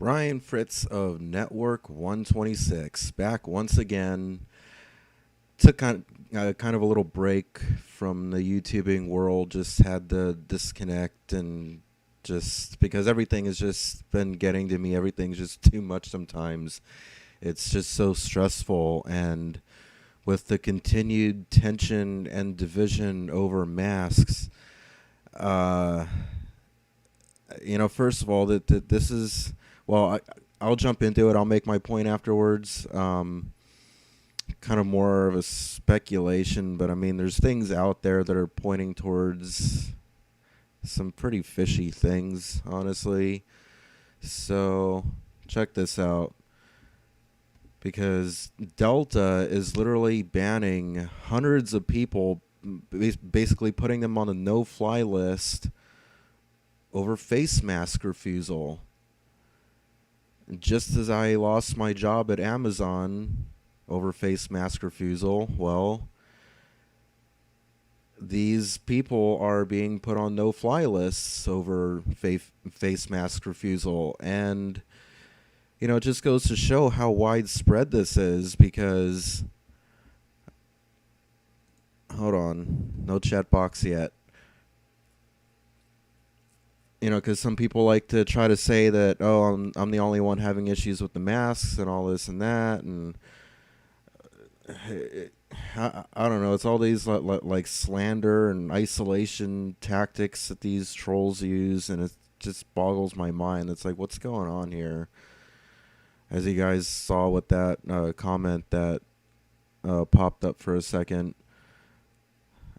Brian Fritz of Network 126 back once again. Took kind of a little break from the YouTubing world. Just had to disconnect and just because everything has just been getting to me. Everything's just too much sometimes. It's just so stressful, and with the continued tension and division over masks, uh, first of all, that this is I'll jump into it. I'll make my point afterwards. Kind of more of a speculation, but I mean, there's things out there that are pointing towards some pretty fishy things, honestly. So check this out. Because Delta is literally banning hundreds of people, basically putting them on a no-fly list over face mask refusal. Just as I lost my job at Amazon over face mask refusal, well, these people are being put on no-fly lists over face mask refusal. And it just goes to show how widespread this is because... Hold on. No chat box yet. Because some people like to try to say that, oh, I'm the only one having issues with the masks and all this and that. And I don't know. It's all these like slander and isolation tactics that these trolls use. And it just boggles my mind. It's like, what's going on here? As you guys saw with that comment that popped up for a second,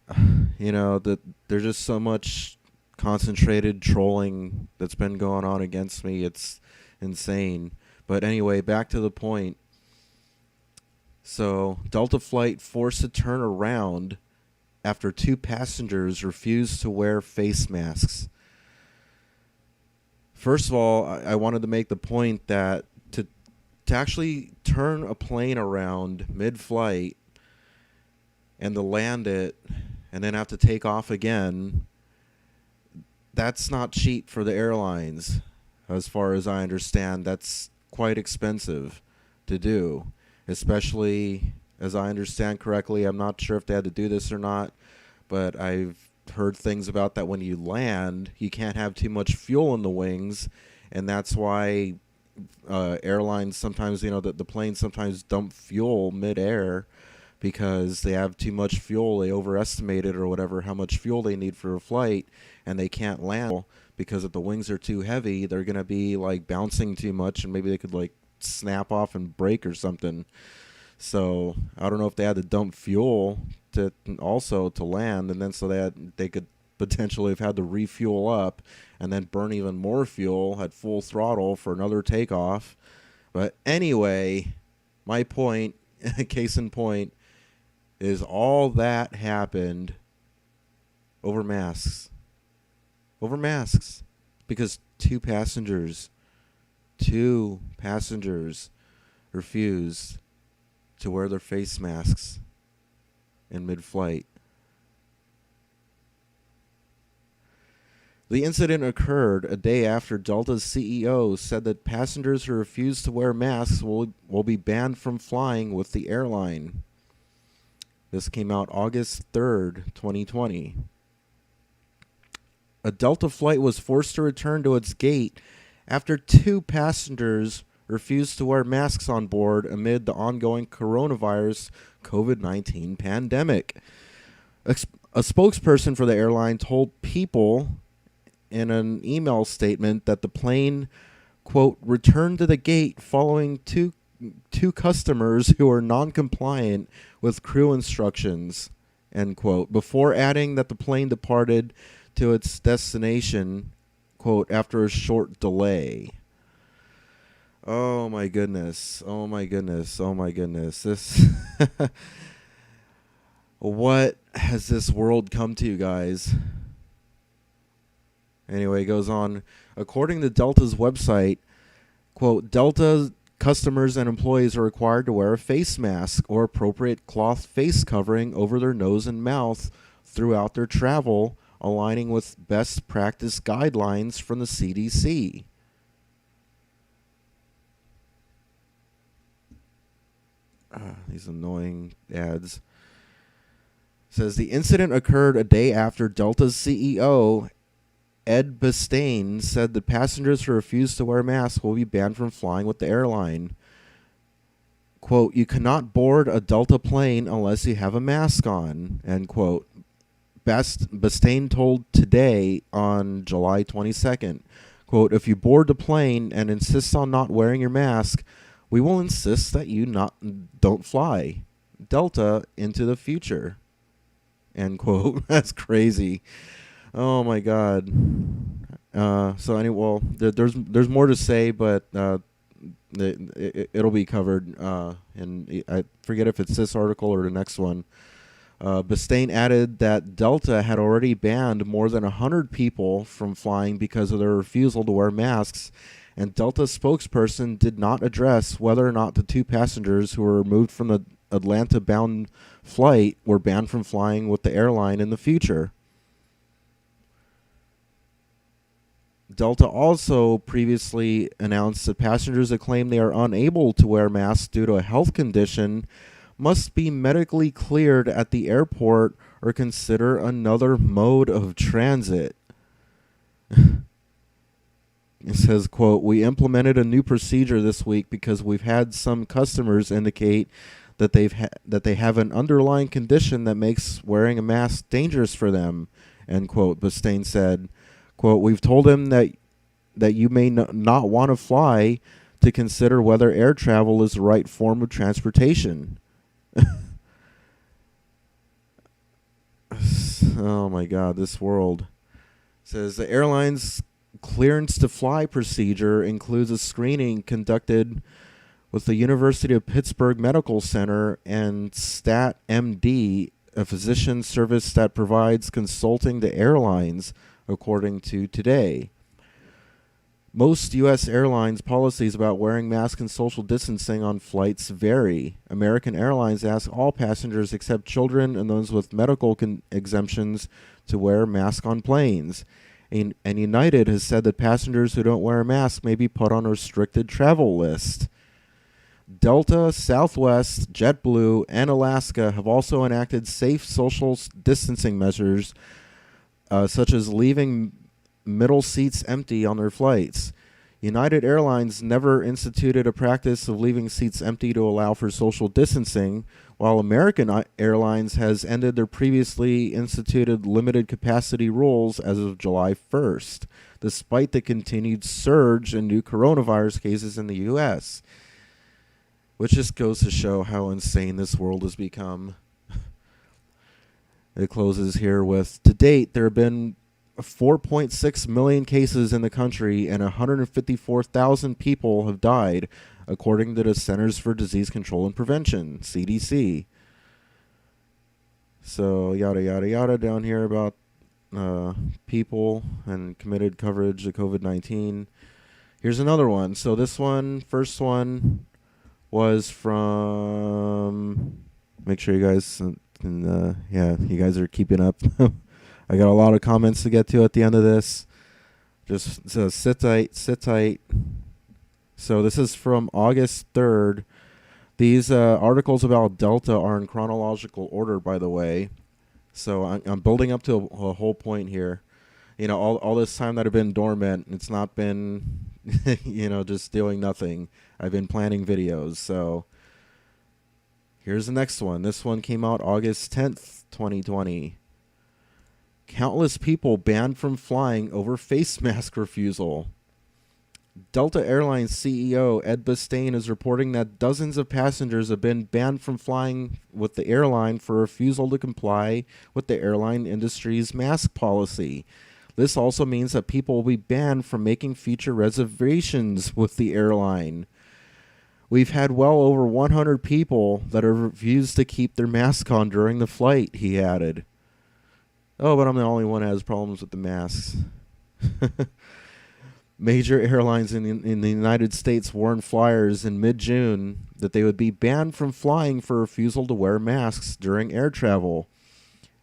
that there's just so much concentrated trolling that's been going on against me. It's insane. But anyway, back to the point. So, Delta flight forced to turn around after 2 passengers refused to wear face masks. First of all, I wanted to make the point that to actually turn a plane around mid-flight and to land it and then have to take off again, that's not cheap for the airlines. As far as I understand, that's quite expensive to do, especially as I understand correctly. I'm not sure if they had to do this or not, but I've heard things about that when you land, you can't have too much fuel in the wings, and that's why airlines sometimes, the planes sometimes dump fuel midair because they have too much fuel. They overestimate it or whatever, how much fuel they need for a flight, and they can't land because if the wings are too heavy, they're going to be like bouncing too much, and maybe they could like snap off and break or something. So I don't know if they had to dump fuel to land, and then so they could potentially have had to refuel up and then burn even more fuel at full throttle for another takeoff. But anyway, my point, case in point, is all that happened over masks. Over masks. Because two passengers refused to wear their face masks in mid-flight. The incident occurred a day after Delta's CEO said that passengers who refuse to wear masks will be banned from flying with the airline. This came out August 3rd, 2020. A Delta flight was forced to return to its gate after 2 passengers refused to wear masks on board amid the ongoing coronavirus COVID-19 pandemic. A spokesperson for the airline told People in an email statement that the plane, quote, returned to the gate following two customers who are non-compliant with crew instructions, end quote, before adding that the plane departed to its destination, quote, after a short delay. Oh my goodness. Oh my goodness. Oh my goodness. This what has this world come to, guys? Anyway, it goes on. According to Delta's website, quote, Delta customers and employees are required to wear a face mask or appropriate cloth face covering over their nose and mouth throughout their travel, aligning with best practice guidelines from the CDC. These annoying ads. It says the incident occurred a day after Delta's CEO Ed Bastain said that passengers who refuse to wear masks will be banned from flying with the airline. Quote, you cannot board a Delta plane unless you have a mask on, end quote. Bastain told Today on July 22nd, quote, if you board the plane and insist on not wearing your mask, we will insist that you don't fly. Delta into the future, end quote. That's crazy. Oh my God. So anyway, well, there's more to say, but it'll be covered. And I forget if it's this article or the next one. Bastain added that Delta had already banned more than 100 people from flying because of their refusal to wear masks, and Delta's spokesperson did not address whether or not the 2 passengers who were removed from the Atlanta-bound flight were banned from flying with the airline in the future. Delta also previously announced that passengers that claim they are unable to wear masks due to a health condition must be medically cleared at the airport or consider another mode of transit. It says, quote, we implemented a new procedure this week because we've had some customers indicate that they have an underlying condition that makes wearing a mask dangerous for them, end quote. Bastain said, quote, we've told him that you may not want to fly to consider whether air travel is the right form of transportation. Oh my God, this world. It says the airline's clearance to fly procedure includes a screening conducted with the University of Pittsburgh Medical Center and StatMD, a physician service that provides consulting to airlines, according to Today. Most U.S. airlines' policies about wearing masks and social distancing on flights vary. American Airlines asks all passengers except children and those with medical exemptions to wear masks on planes. And United has said that passengers who don't wear a mask may be put on a restricted travel list. Delta, Southwest, JetBlue, and Alaska have also enacted safe social distancing measures, such as leaving middle seats empty on their flights. United Airlines never instituted a practice of leaving seats empty to allow for social distancing, while American Airlines has ended their previously instituted limited capacity rules as of July 1st, despite the continued surge in new coronavirus cases in the U.S., which just goes to show how insane this world has become. It closes here with, to date, there have been 4.6 million cases in the country and 154,000 people have died, according to the Centers for Disease Control and Prevention, CDC. So, yada, yada, yada down here about people and committed coverage of COVID-19. Here's another one. So this one, first one, was from, make sure you guys can, you guys are keeping up. I got a lot of comments to get to at the end of this. Just sit tight, sit tight. So this is from August 3rd. These articles about Delta are in chronological order, by the way. So I'm building up to a whole point here. You know, all this time that I've been dormant, it's not been, just doing nothing. I've been planning videos. So here's the next one. This one came out August 10th, 2020. Countless people banned from flying over face mask refusal. Delta Airlines CEO Ed Bastain is reporting that dozens of passengers have been banned from flying with the airline for refusal to comply with the airline industry's mask policy. This also means that people will be banned from making future reservations with the airline. We've had well over 100 people that have refused to keep their mask on during the flight, he added. Oh, but I'm the only one that has problems with the masks. Major airlines in the United States warned flyers in mid-June that they would be banned from flying for refusal to wear masks during air travel.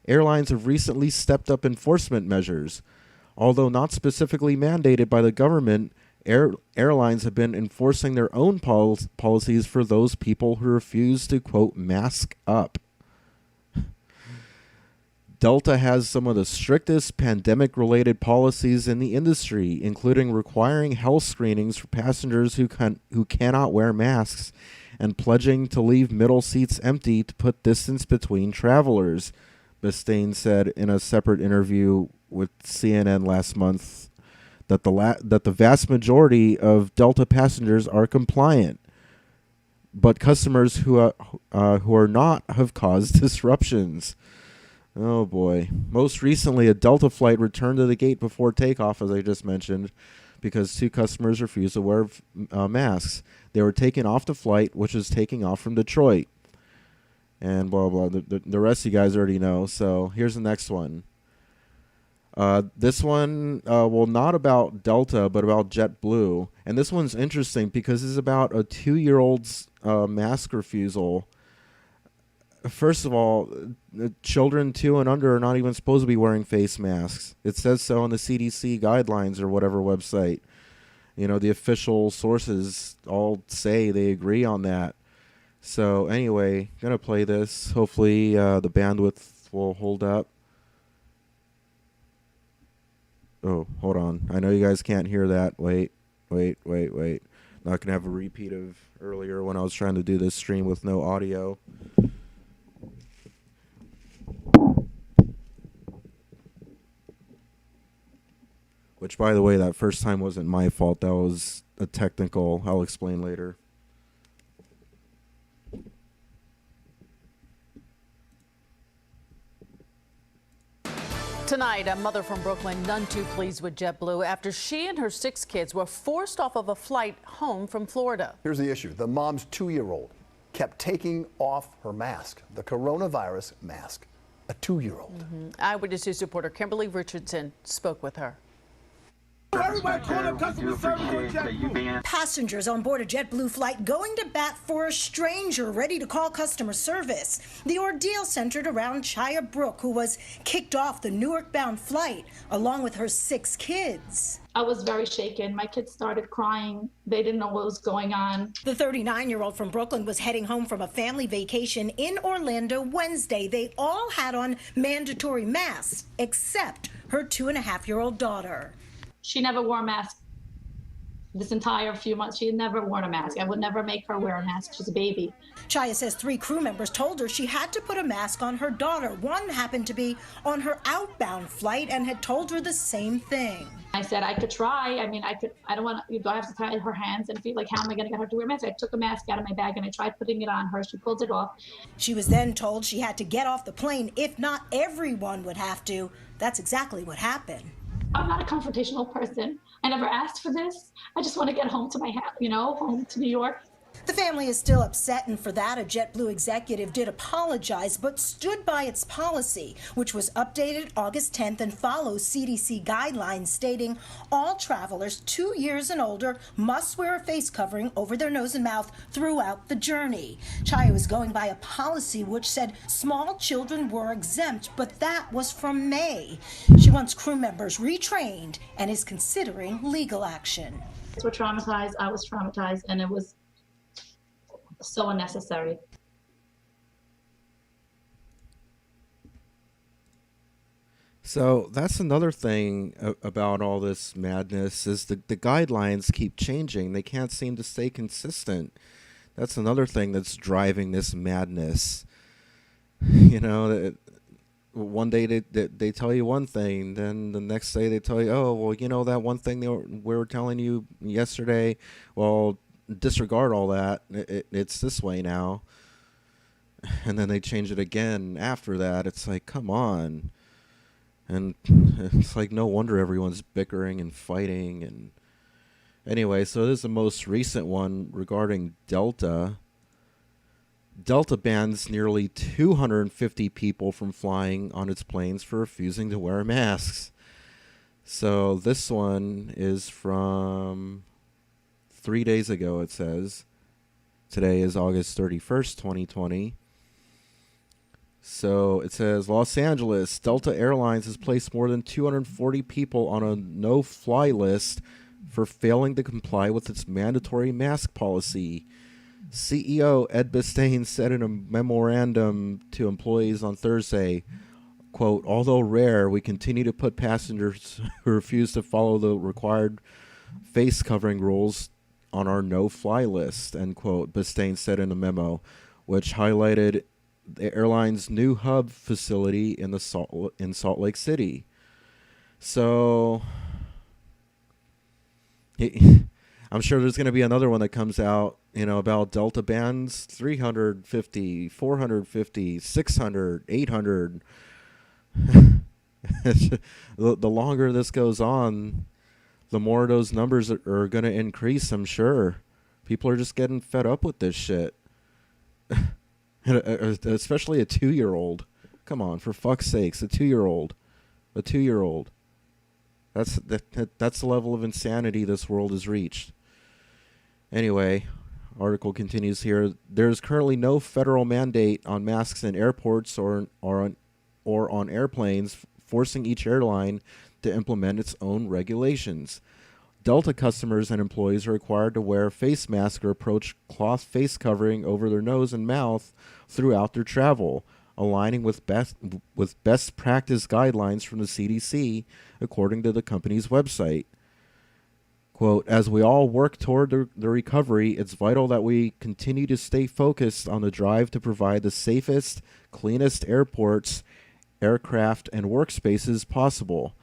Airlines have recently stepped up enforcement measures. Although not specifically mandated by the government, Airlines have been enforcing their own policies for those people who refuse to, quote, mask up. Delta has some of the strictest pandemic-related policies in the industry, including requiring health screenings for passengers who cannot wear masks and pledging to leave middle seats empty to put distance between travelers, Bistain said in a separate interview with CNN last month that the vast majority of Delta passengers are compliant, but customers who are not have caused disruptions. Oh boy. Most recently, a Delta flight returned to the gate before takeoff, as I just mentioned, because two customers refused to wear masks. They were taken off the flight, which was taking off from Detroit. And blah, blah, blah. The rest of you guys already know. So here's the next one. This one, not about Delta, but about JetBlue. And this one's interesting because it's about a 2-year-old's mask refusal. First of all, children 2 and under are not even supposed to be wearing face masks. It says so on the CDC guidelines or whatever website. You know, the official sources all say they agree on that. So anyway, going to play this. Hopefully the bandwidth will hold up. Oh, hold on. I know you guys can't hear that. Wait. Not going to have a repeat of earlier when I was trying to do this stream with no audio. Which, by the way, that first time wasn't my fault. That was a technical. I'll explain later. Tonight, a mother from Brooklyn none too pleased with JetBlue after she and her 6 kids were forced off of a flight home from Florida. Here's the issue. The mom's 2-year-old kept taking off her mask, the coronavirus mask, a 2-year-old. Eyewitness News reporter Kimberly Richardson spoke with her. Everybody call up customer service on JetBlue. Passengers on board a JetBlue flight going to bat for a stranger ready to call customer service. The ordeal centered around Chaya Brooke, who was kicked off the Newark-bound flight, along with her 6 kids. I was very shaken. My kids started crying. They didn't know what was going on. The 39-year-old from Brooklyn was heading home from a family vacation in Orlando Wednesday. They all had on mandatory masks, except her 2.5-year-old daughter. She never wore a mask this entire few months. She had never worn a mask. I would never make her wear a mask. She's a baby. Chaya says 3 crew members told her she had to put a mask on her daughter. One happened to be on her outbound flight and had told her the same thing. I said I could try. I mean, I don't want to. Do I have to tie her hands and feet? Like, how am I going to get her to wear a mask? I took a mask out of my bag and I tried putting it on her. She pulled it off. She was then told she had to get off the plane. If not, everyone would have to. That's exactly what happened. I'm not a confrontational person. I never asked for this. I just want to get home to my house, home to New York. The family is still upset, and for that, a JetBlue executive did apologize, but stood by its policy, which was updated August 10th and follows CDC guidelines stating all travelers 2 years and older must wear a face covering over their nose and mouth throughout the journey. Chaya was going by a policy which said small children were exempt, but that was from May. She wants crew members retrained and is considering legal action. We're traumatized. I was traumatized, and it was so unnecessary. So that's another thing about all this madness is the guidelines keep changing. They can't seem to stay consistent. That's another thing that's driving this madness. One day they tell you one thing, then the next day they tell you, oh, well, that one thing we were telling you yesterday, well, disregard all that. It's this way now. And then they change it again after that. It's like, come on. And it's like, no wonder everyone's bickering and fighting. And anyway, so this is the most recent one regarding Delta. Delta bans nearly 250 people from flying on its planes for refusing to wear masks. So this one is from 3 days ago, it says. Today is August 31st, 2020. So it says, Los Angeles, Delta Airlines has placed more than 240 people on a no-fly list for failing to comply with its mandatory mask policy. CEO Ed Bistain said in a memorandum to employees on Thursday, quote, although rare, we continue to put passengers who refuse to follow the required face covering rules on our no-fly list, end quote, Bistain said in a memo, which highlighted the airline's new hub facility in Salt Lake City. So I'm sure there's going to be another one that comes out, about Delta bans 350, 450, 600, 800. The longer this goes on, the more those numbers are going to increase, I'm sure. People are just getting fed up with this shit. Especially a 2-year-old. Come on, for fuck's sakes, a 2-year-old. A 2-year-old. That's the level of insanity this world has reached. Anyway, article continues here. There's currently no federal mandate on masks in airports or on airplanes, forcing each airline to implement its own regulations. Delta customers and employees are required to wear a face mask or approach cloth face covering over their nose and mouth throughout their travel, aligning with best practice guidelines from the CDC, according to the company's website. Quote, as we all work toward the recovery, it's vital that we continue to stay focused on the drive to provide the safest, cleanest airports, aircraft, and workspaces possible,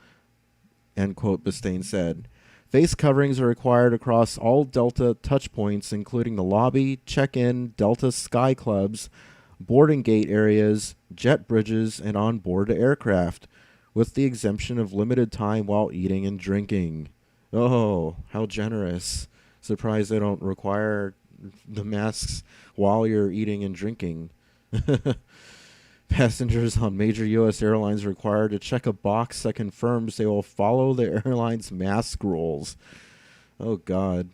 end quote, Bistain said. Face coverings are required across all Delta touchpoints, including the lobby, check-in, Delta Sky Clubs, boarding gate areas, jet bridges, and on board the aircraft, with the exemption of limited time while eating and drinking. Oh, how generous. Surprised they don't require the masks while you're eating and drinking. Passengers on major U.S. airlines are required to check a box that confirms they will follow the airline's mask rules. Oh, God.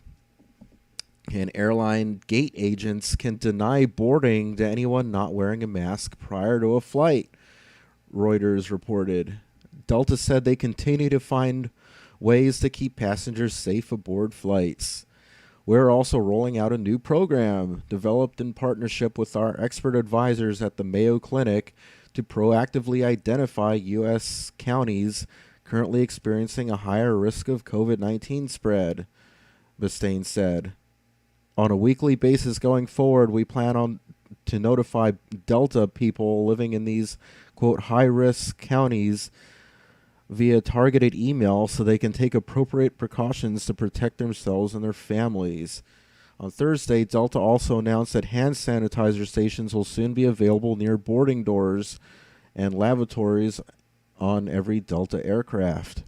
And airline gate agents can deny boarding to anyone not wearing a mask prior to a flight, Reuters reported. Delta said they continue to find ways to keep passengers safe aboard flights. We're also rolling out a new program developed in partnership with our expert advisors at the Mayo Clinic to proactively identify U.S. counties currently experiencing a higher risk of COVID-19 spread, Bistain said. On a weekly basis going forward, we plan to notify Delta people living in these, quote, high-risk counties via targeted email so they can take appropriate precautions to protect themselves and their families. On Thursday, Delta also announced that hand sanitizer stations will soon be available near boarding doors and lavatories on every Delta aircraft.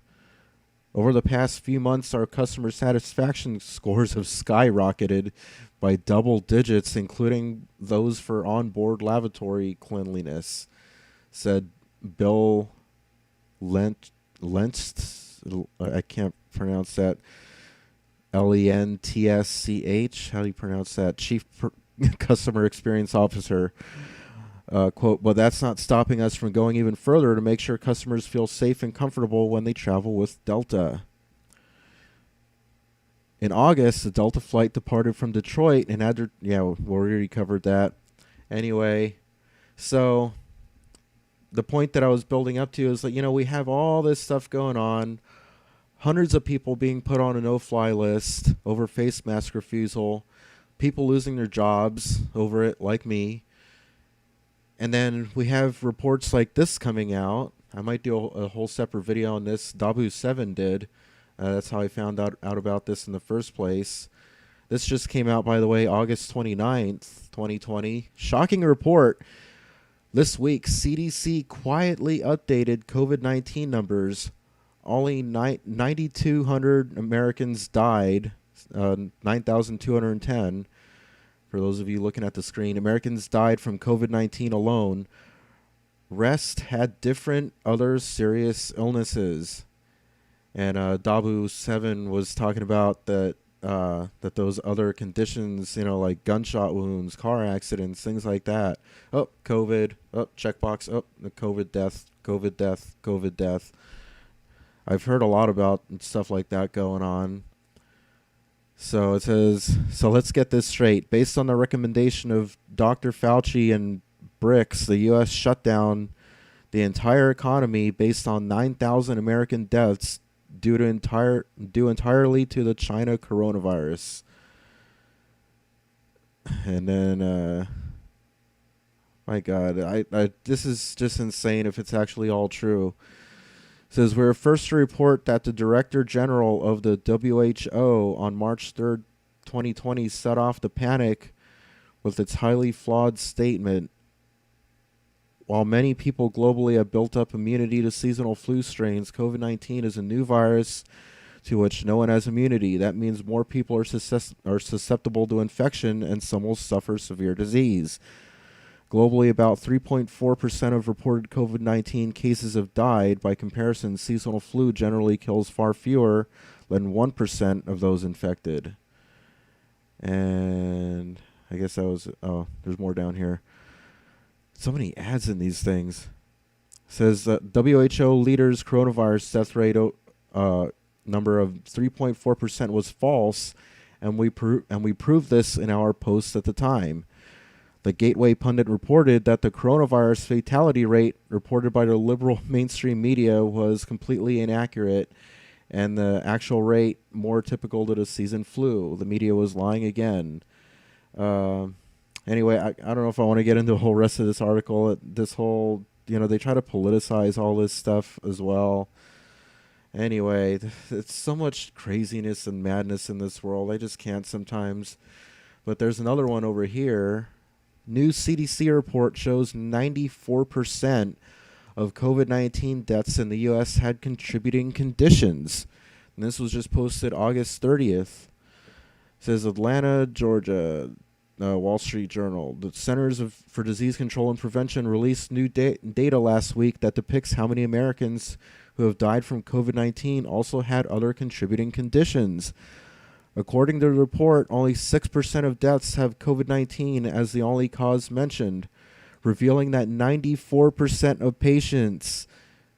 Over the past few months, our customer satisfaction scores have skyrocketed by double digits, including those for onboard lavatory cleanliness, said Bill Lentz, I can't pronounce that, Lentsch, how do you pronounce that, Chief Customer Experience Officer. Quote, but that's not stopping us from going even further to make sure customers feel safe and comfortable when they travel with Delta. In August, the Delta flight departed from Detroit and had we already covered that. Anyway, so the point that I was building up to is that, we have all this stuff going on, hundreds of people being put on a no-fly list over face mask refusal, people losing their jobs over it, like me. And then we have reports like this coming out. I might do a whole separate video on this. Dabu7 did. That's how I found out about this in the first place. This just came out, by the way, August 29th, 2020. Shocking report. This week, CDC quietly updated COVID-19 numbers. Only 9,200 Americans died, 9,210. For those of you looking at the screen, Americans died from COVID-19 alone. Rest had different other serious illnesses. And Dabu7 was talking about that those other conditions, like gunshot wounds, car accidents, things like that. Oh, COVID. Oh, checkbox. Oh, the COVID death, COVID death, COVID death. I've heard a lot about stuff like that going on. So it says, so let's get this straight. Based on the recommendation of Dr. Fauci and BRICS, the U.S. shut down the entire economy based on 9,000 American deaths due entirely to the China coronavirus. And then, my God, I this is just insane if it's actually all true. It says, we're first to report that the Director General of the WHO on March 3rd, 2020 set off the panic with its highly flawed statement. While many people globally have built up immunity to seasonal flu strains, COVID-19 is a new virus to which no one has immunity. That means more people are susceptible to infection and some will suffer severe disease. Globally, about 3.4% of reported COVID-19 cases have died. By comparison, seasonal flu generally kills far fewer than 1% of those infected. And I guess that was, oh, there's more down here. So many ads in these things. It says that WHO leaders coronavirus death rate number of 3.4% was false, and we proved this in our posts at the time. The Gateway pundit reported that the coronavirus fatality rate reported by the liberal mainstream media was completely inaccurate, and the actual rate more typical to the season flu. The media was lying again. Anyway, I don't know if I want to get into the whole rest of this article. This whole, they try to politicize all this stuff as well. Anyway, it's so much craziness and madness in this world. I just can't sometimes. But there's another one over here. New CDC report shows 94% of COVID-19 deaths in the U.S. had contributing conditions. And this was just posted August 30th. It says Atlanta, Georgia, Wall Street Journal. The Centers for Disease Control and Prevention released new data last week that depicts how many Americans who have died from COVID-19 also had other contributing conditions. According to the report, only 6% of deaths have COVID-19 as the only cause mentioned, revealing that 94% of patients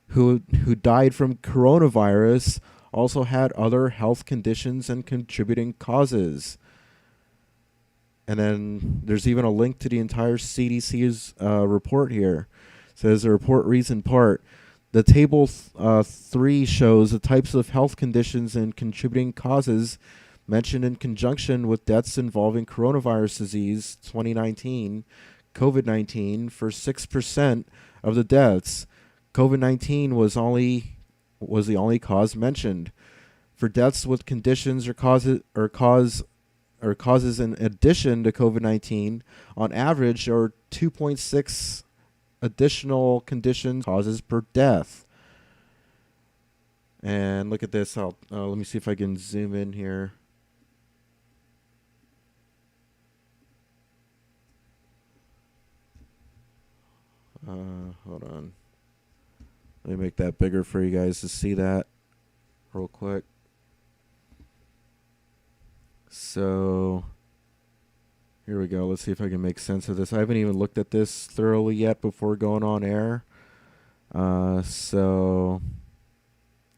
who died from coronavirus also had other health conditions and contributing causes. And then there's even a link to the entire CDC's report here. It says the report reads in part, the table 3 shows the types of health conditions and contributing causes mentioned in conjunction with deaths involving coronavirus disease 2019, COVID-19 for 6% of the deaths. COVID-19 was the only cause mentioned. For deaths with conditions or causes in addition to COVID-19, on average there are 2.6 additional conditions causes per death. And look at this. Let me see if I can zoom in here. Hold on. Let me make that bigger for you guys to see that real quick. So here we go. Let's see if I can make sense of this. I haven't even looked at this thoroughly yet before going on air. So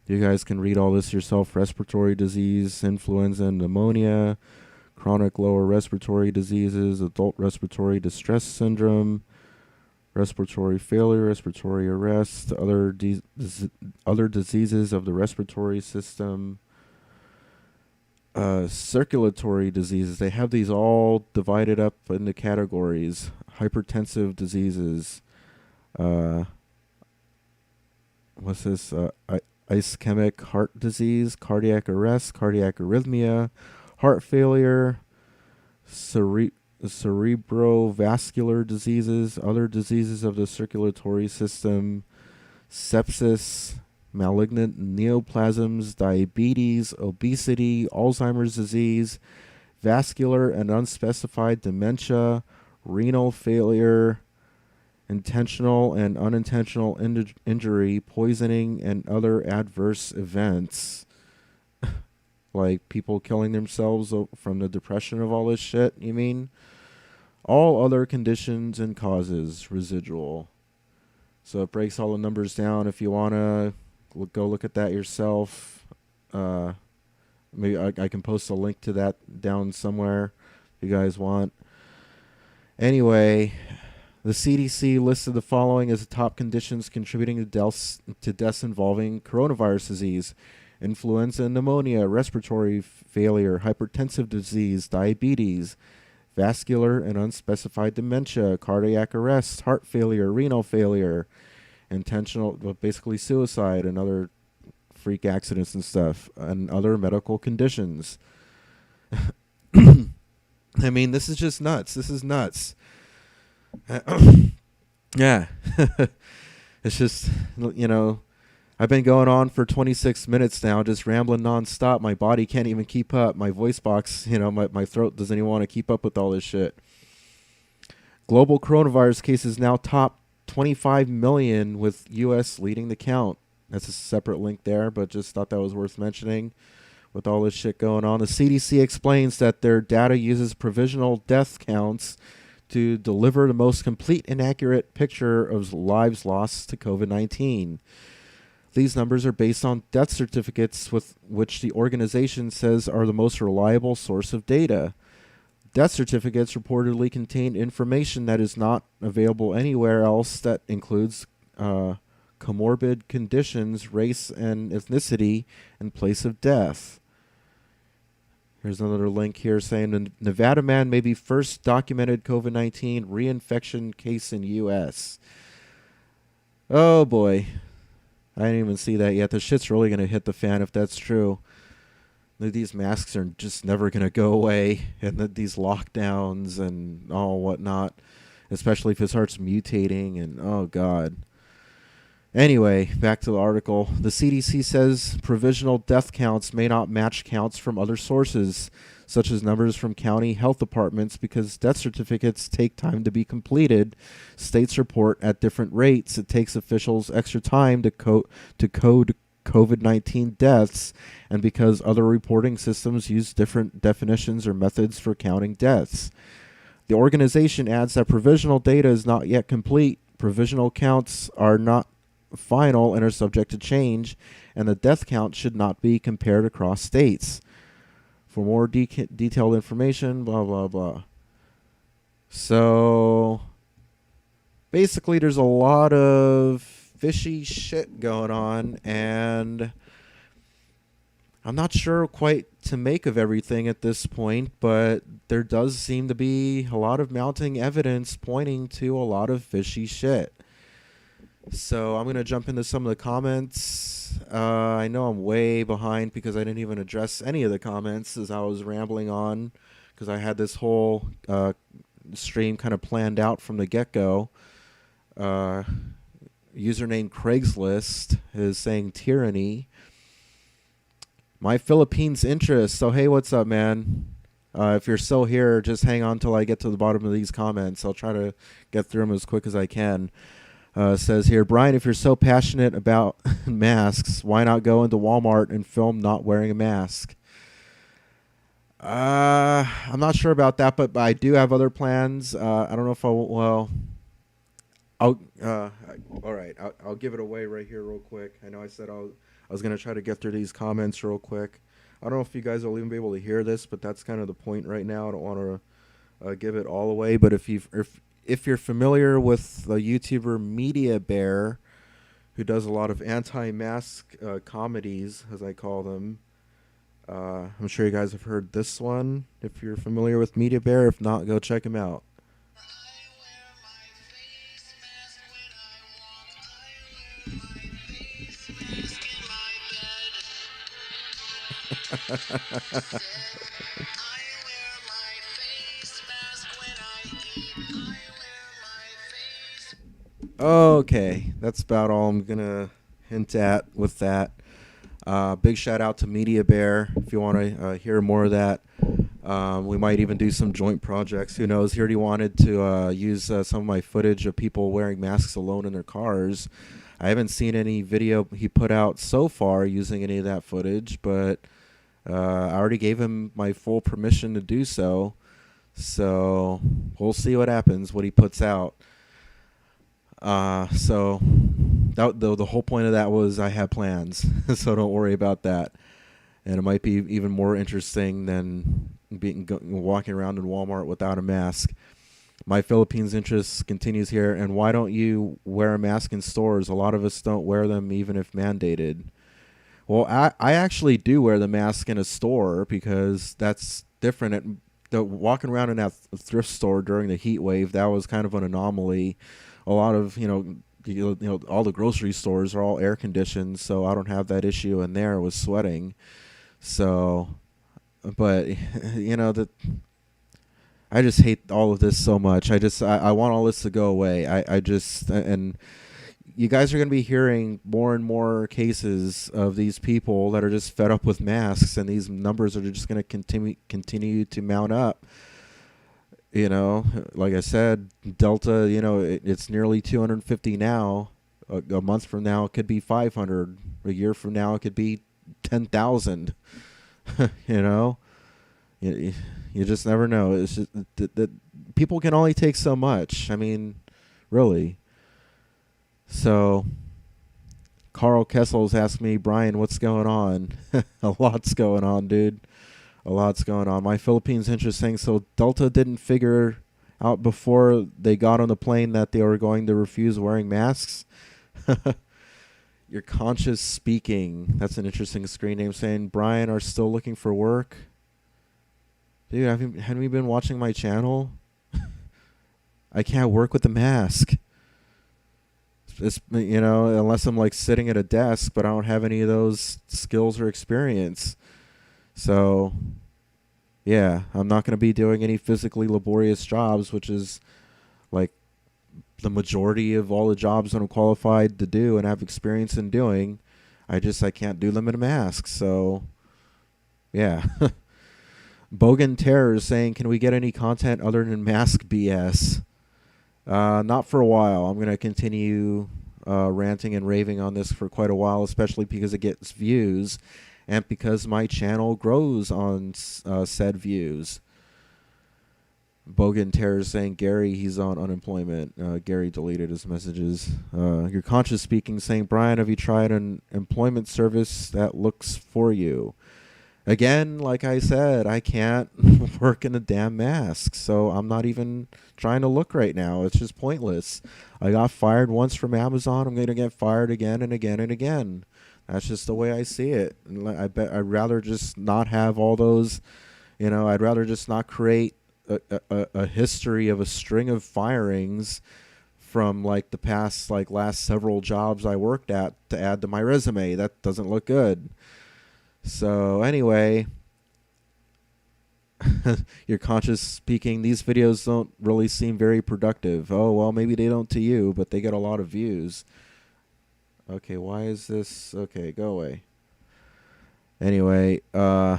you guys can read all this yourself. Respiratory disease, influenza and pneumonia, chronic lower respiratory diseases, adult respiratory distress syndrome, respiratory failure, respiratory arrest, other diseases of the respiratory system, circulatory diseases. They have these all divided up into categories. Hypertensive diseases. What's this? Ischemic heart disease, cardiac arrest, cardiac arrhythmia, heart failure, cerebrovascular diseases, other diseases of the circulatory system, sepsis, malignant neoplasms, diabetes, obesity, Alzheimer's disease, vascular and unspecified dementia, renal failure, intentional and unintentional injury, poisoning, and other adverse events. Like people killing themselves from the depression of all this shit, you mean? All other conditions and causes, residual. So it breaks all the numbers down. If you want to go look at that yourself, Maybe I can post a link to that down somewhere if you guys want. Anyway, the CDC listed the following as the top conditions contributing to deaths involving coronavirus disease: influenza, pneumonia, respiratory failure, hypertensive disease, diabetes, vascular and unspecified dementia, cardiac arrest, heart failure, renal failure, intentional, basically suicide and other freak accidents and stuff, and other medical conditions. I mean, this is just nuts. This is nuts. Yeah. It's just, I've been going on for 26 minutes now, just rambling nonstop. My body can't even keep up. My voice box, my throat doesn't even want to keep up with all this shit. Global coronavirus cases now top 25 million, with U.S. leading the count. That's a separate link there, but just thought that was worth mentioning with all this shit going on. The CDC explains that their data uses provisional death counts to deliver the most complete and accurate picture of lives lost to COVID-19. These numbers are based on death certificates, with which the organization says are the most reliable source of data. Death certificates reportedly contain information that is not available anywhere else, that includes comorbid conditions, race and ethnicity, and place of death. Here's another link here saying the Nevada man may be first documented COVID-19 reinfection case in U.S. Oh boy. I didn't even see that yet. The shit's really going to hit the fan if that's true. These masks are just never going to go away. And these lockdowns and all whatnot. Especially if it starts mutating and oh god. Anyway, back to the article. The CDC says provisional death counts may not match counts from other sources, such as numbers from county health departments, because death certificates take time to be completed. States report at different rates. It takes officials extra time to code COVID-19 deaths, and because other reporting systems use different definitions or methods for counting deaths. The organization adds that provisional data is not yet complete. Provisional counts are not final and are subject to change, and the death count should not be compared across states. For more detailed information, blah, blah, blah. So, basically, there's a lot of fishy shit going on, and I'm not sure quite to make of everything at this point, but there does seem to be a lot of mounting evidence pointing to a lot of fishy shit. So I'm going to jump into some of the comments. I know I'm way behind because I didn't even address any of the comments as I was rambling on, because I had this whole stream kind of planned out from the get-go. Username Craigslist is saying tyranny. My Philippines interest. So, hey, what's up, man? If you're still here, just hang on till I get to the bottom of these comments. I'll try to get through them as quick as I can. Says here, Brian, if you're so passionate about masks, why not go into Walmart and film not wearing a mask? I'm not sure about that, but I do have other plans. I don't know if all right, I'll give it away right here real quick. I know I said I was going to try to get through these comments real quick. I don't know if you guys will even be able to hear this, but that's kind of the point right now. I don't want to give it all away, but if you're familiar with the YouTuber Media Bear, who does a lot of anti-mask comedies, as I call them, I'm sure you guys have heard this one. If you're familiar with Media Bear, if not, go check him out. Okay, that's about all I'm gonna hint at with that. Big shout out to Media Bear. If you want to hear more of that, we might even do some joint projects. Who knows? He already wanted to use some of my footage of people wearing masks alone in their cars. I haven't seen any video he put out so far using any of that footage, but I already gave him my full permission to do so. So we'll see what happens, what he puts out. So the whole point of that was I had plans, so don't worry about that. And it might be even more interesting than walking around in Walmart without a mask. My Philippines interest continues here. And why don't you wear a mask in stores? A lot of us don't wear them even if mandated. Well, I actually do wear the mask in a store because that's different. Walking around in that thrift store during the heat wave, that was kind of an anomaly. A lot of, all the grocery stores are all air conditioned, so I don't have that issue in there with sweating. So, but, I just hate all of this so much. I want all this to go away. And you guys are going to be hearing more and more cases of these people that are just fed up with masks, and these numbers are just going to continue to mount up. Like I said, Delta, it's nearly 250 now. A month from now, it could be 500. A year from now, it could be 10,000. You just never know. It's just that people can only take so much. I mean, really. So, Carl Kessel's asked me, Brian, what's going on? A lot's going on, dude. A lot's going on. My Philippines interesting. So Delta didn't figure out before they got on the plane that they were going to refuse wearing masks. Your conscious speaking. That's an interesting screen name saying, Brian, are still looking for work. Dude, haven't you been watching my channel? I can't work with the mask. It's, unless I'm like sitting at a desk, but I don't have any of those skills or experience. So, yeah, I'm not going to be doing any physically laborious jobs, which is like the majority of all the jobs that I'm qualified to do and have experience in doing. I can't do them in a mask. So, yeah. Bogan Terror is saying, can we get any content other than mask BS? Not for a while. I'm going to continue ranting and raving on this for quite a while, especially because it gets views and because my channel grows on said views. Bogan Terror is saying, Gary, he's on unemployment. Gary deleted his messages. Your conscious speaking saying, Brian, have you tried an employment service that looks for you? Again, like I said, I can't work in a damn mask, so I'm not even trying to look right now. It's just pointless. I got fired once from Amazon. I'm going to get fired again and again and again. That's just the way I see it. I'd rather just not have all those, I'd rather just not create a history of a string of firings from like the past, like last several jobs I worked at to add to my resume. That doesn't look good. So anyway, your conscious speaking, these videos don't really seem very productive. Oh, well, maybe they don't to you, but they get a lot of views. Okay, why is this? Okay, go away. Anyway, I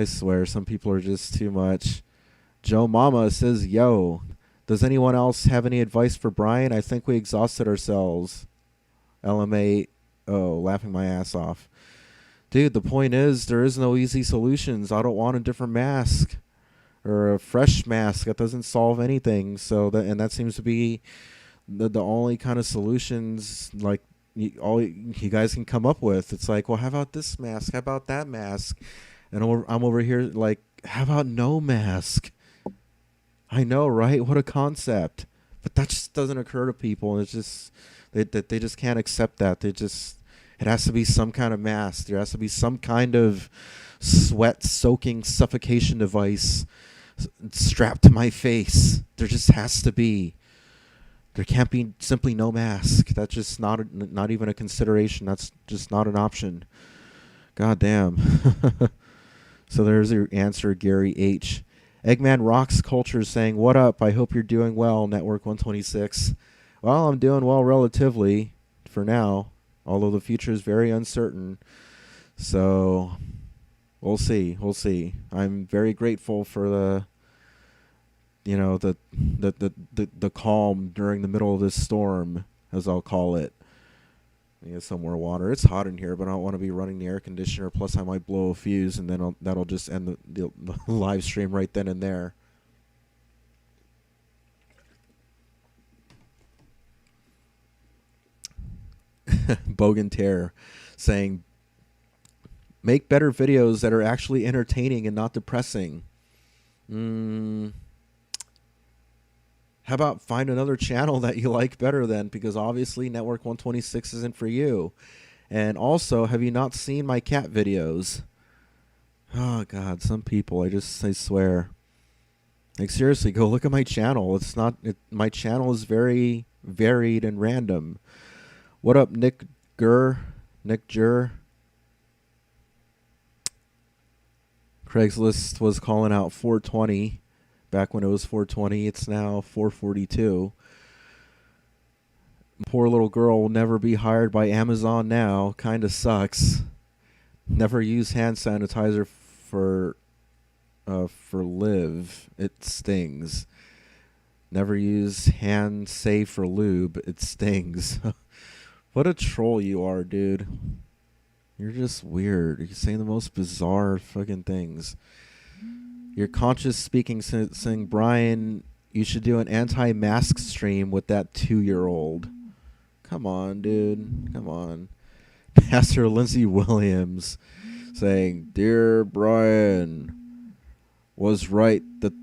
swear, some people are just too much. Joe Mama says, yo, does anyone else have any advice for Brian? I think we exhausted ourselves. LMA, oh, laughing my ass off. Dude, the point is, there is no easy solutions. I don't want a different mask or a fresh mask. That doesn't solve anything. So that seems to be the only kind of solutions like all you guys can come up with. It's like, well, how about this mask? How about that mask? And I'm over here like, how about no mask? I know, right? What a concept. But that just doesn't occur to people. It's just they just can't accept that. It has to be some kind of mask. There has to be some kind of sweat-soaking suffocation device strapped to my face. There just has to be. There can't be simply no mask. That's just not even a consideration. That's just not an option. God damn. So there's your answer, Gary H. Eggman Rocks Culture saying, what up? I hope you're doing well, Network 126. Well, I'm doing well relatively for now. Although the future is very uncertain. So we'll see. We'll see. I'm very grateful for the calm during the middle of this storm, as I'll call it. I get some more water. It's hot in here, but I don't want to be running the air conditioner. Plus, I might blow a fuse, and then that'll just end the live stream right then and there. Bogan Terror saying, Make better videos that are actually entertaining and not depressing. How about find another channel that you like better then? Because obviously Network 126 isn't for you. And also, have you not seen my cat videos? Oh, God, some people, I swear. Like, seriously, go look at my channel. My channel is very varied and random. What up, Nick Gurr? Nick Jur? Craigslist was calling out 420 back when it was 420. It's now 442. Poor little girl will never be hired by Amazon now. Kind of sucks. Never use hand sanitizer for live. It stings. Never use hand safe for lube. It stings. What a troll you are, dude. You're just weird. You're saying the most bizarre fucking things. You're conscious speaking, saying, Brian, you should do an anti-mask stream with that 2-year-old. Come on, dude. Come on. Pastor Lindsay Williams saying, Dear Brian, was right that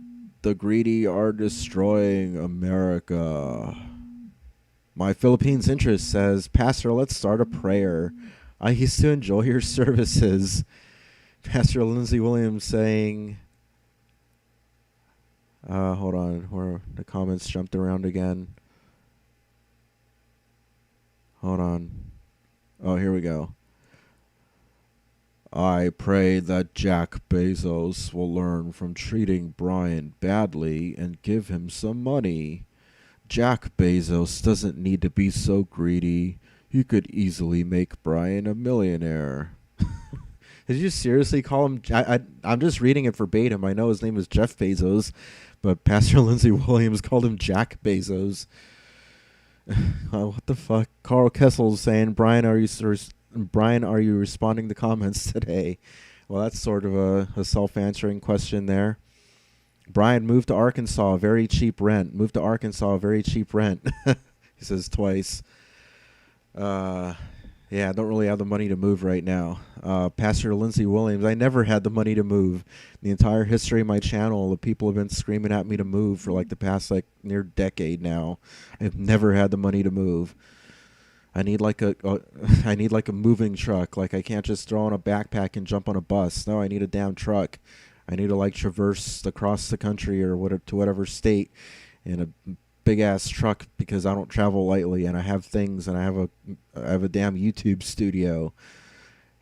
the greedy are destroying America. My Philippines interest says, Pastor, let's start a prayer. I used to enjoy your services. Pastor Lindsay Williams saying, hold on, where the comments jumped around again. Hold on. Oh, here we go. I pray that Jack Bezos will learn from treating Brian badly and give him some money. Jack Bezos doesn't need to be so greedy. He could easily make Brian a millionaire. Did you seriously call him? I'm just reading it verbatim. I know his name is Jeff Bezos, but Pastor Lindsay Williams called him Jack Bezos. What the fuck? Carl Kessel's saying, Brian, are you responding to comments today? Well, that's sort of a self-answering question there. Brian, moved to Arkansas, very cheap rent. Moved to Arkansas, very cheap rent. He says twice. Yeah, I don't really have the money to move right now. Pastor Lindsay Williams, I never had the money to move. The entire history of my channel, the people have been screaming at me to move for like the past near decade now. I've never had the money to move. I need like a moving truck. Like I can't just throw on a backpack and jump on a bus. No, I need a damn truck. I need to traverse across the country or to whatever state in a big ass truck because I don't travel lightly and I have things and I have a damn YouTube studio.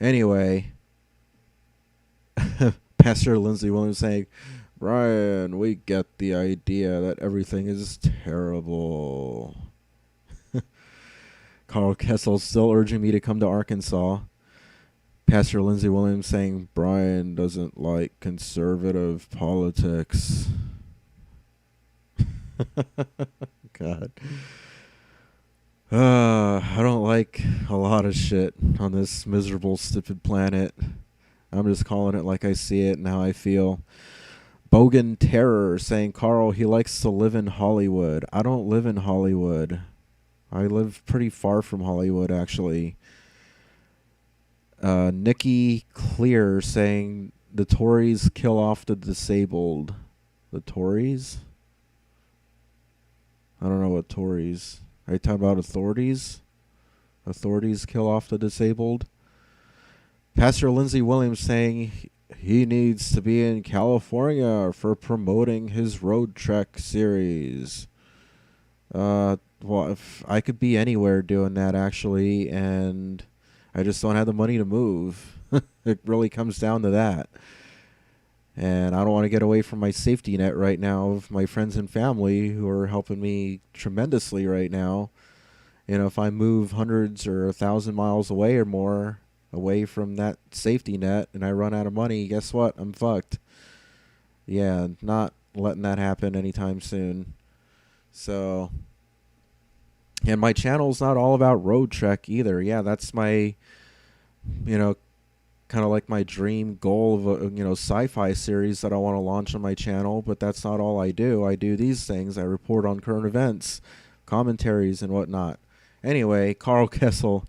Anyway, Pastor Lindsay Williams saying, Brian, we get the idea that everything is terrible. Carl Kessel still urging me to come to Arkansas. Pastor Lindsay Williams saying Brian doesn't like conservative politics. God. I don't like a lot of shit on this miserable, stupid planet. I'm just calling it like I see it and how I feel. Bogan Terror saying, Carl, he likes to live in Hollywood. I don't live in Hollywood. I live pretty far from Hollywood, actually. Nikki Clear saying, the Tories kill off the disabled. The Tories? I don't know what Tories. Are you talking about authorities? Authorities kill off the disabled? Pastor Lindsay Williams saying he needs to be in California for promoting his road trek series. Well, if I could be anywhere doing that, actually, and I just don't have the money to move. It really comes down to that. And I don't want to get away from my safety net right now of my friends and family who are helping me tremendously right now. You know, if I move hundreds or 1,000 miles away or more away from that safety net and I run out of money, guess what? I'm fucked. Yeah, not letting that happen anytime soon. So, and my channel's not all about road trek either. Yeah, that's my, kind of like my dream goal of a sci-fi series that I want to launch on my channel, but that's not all I do. I do these things. I report on current events, commentaries, and whatnot. Anyway, Carl Kessel,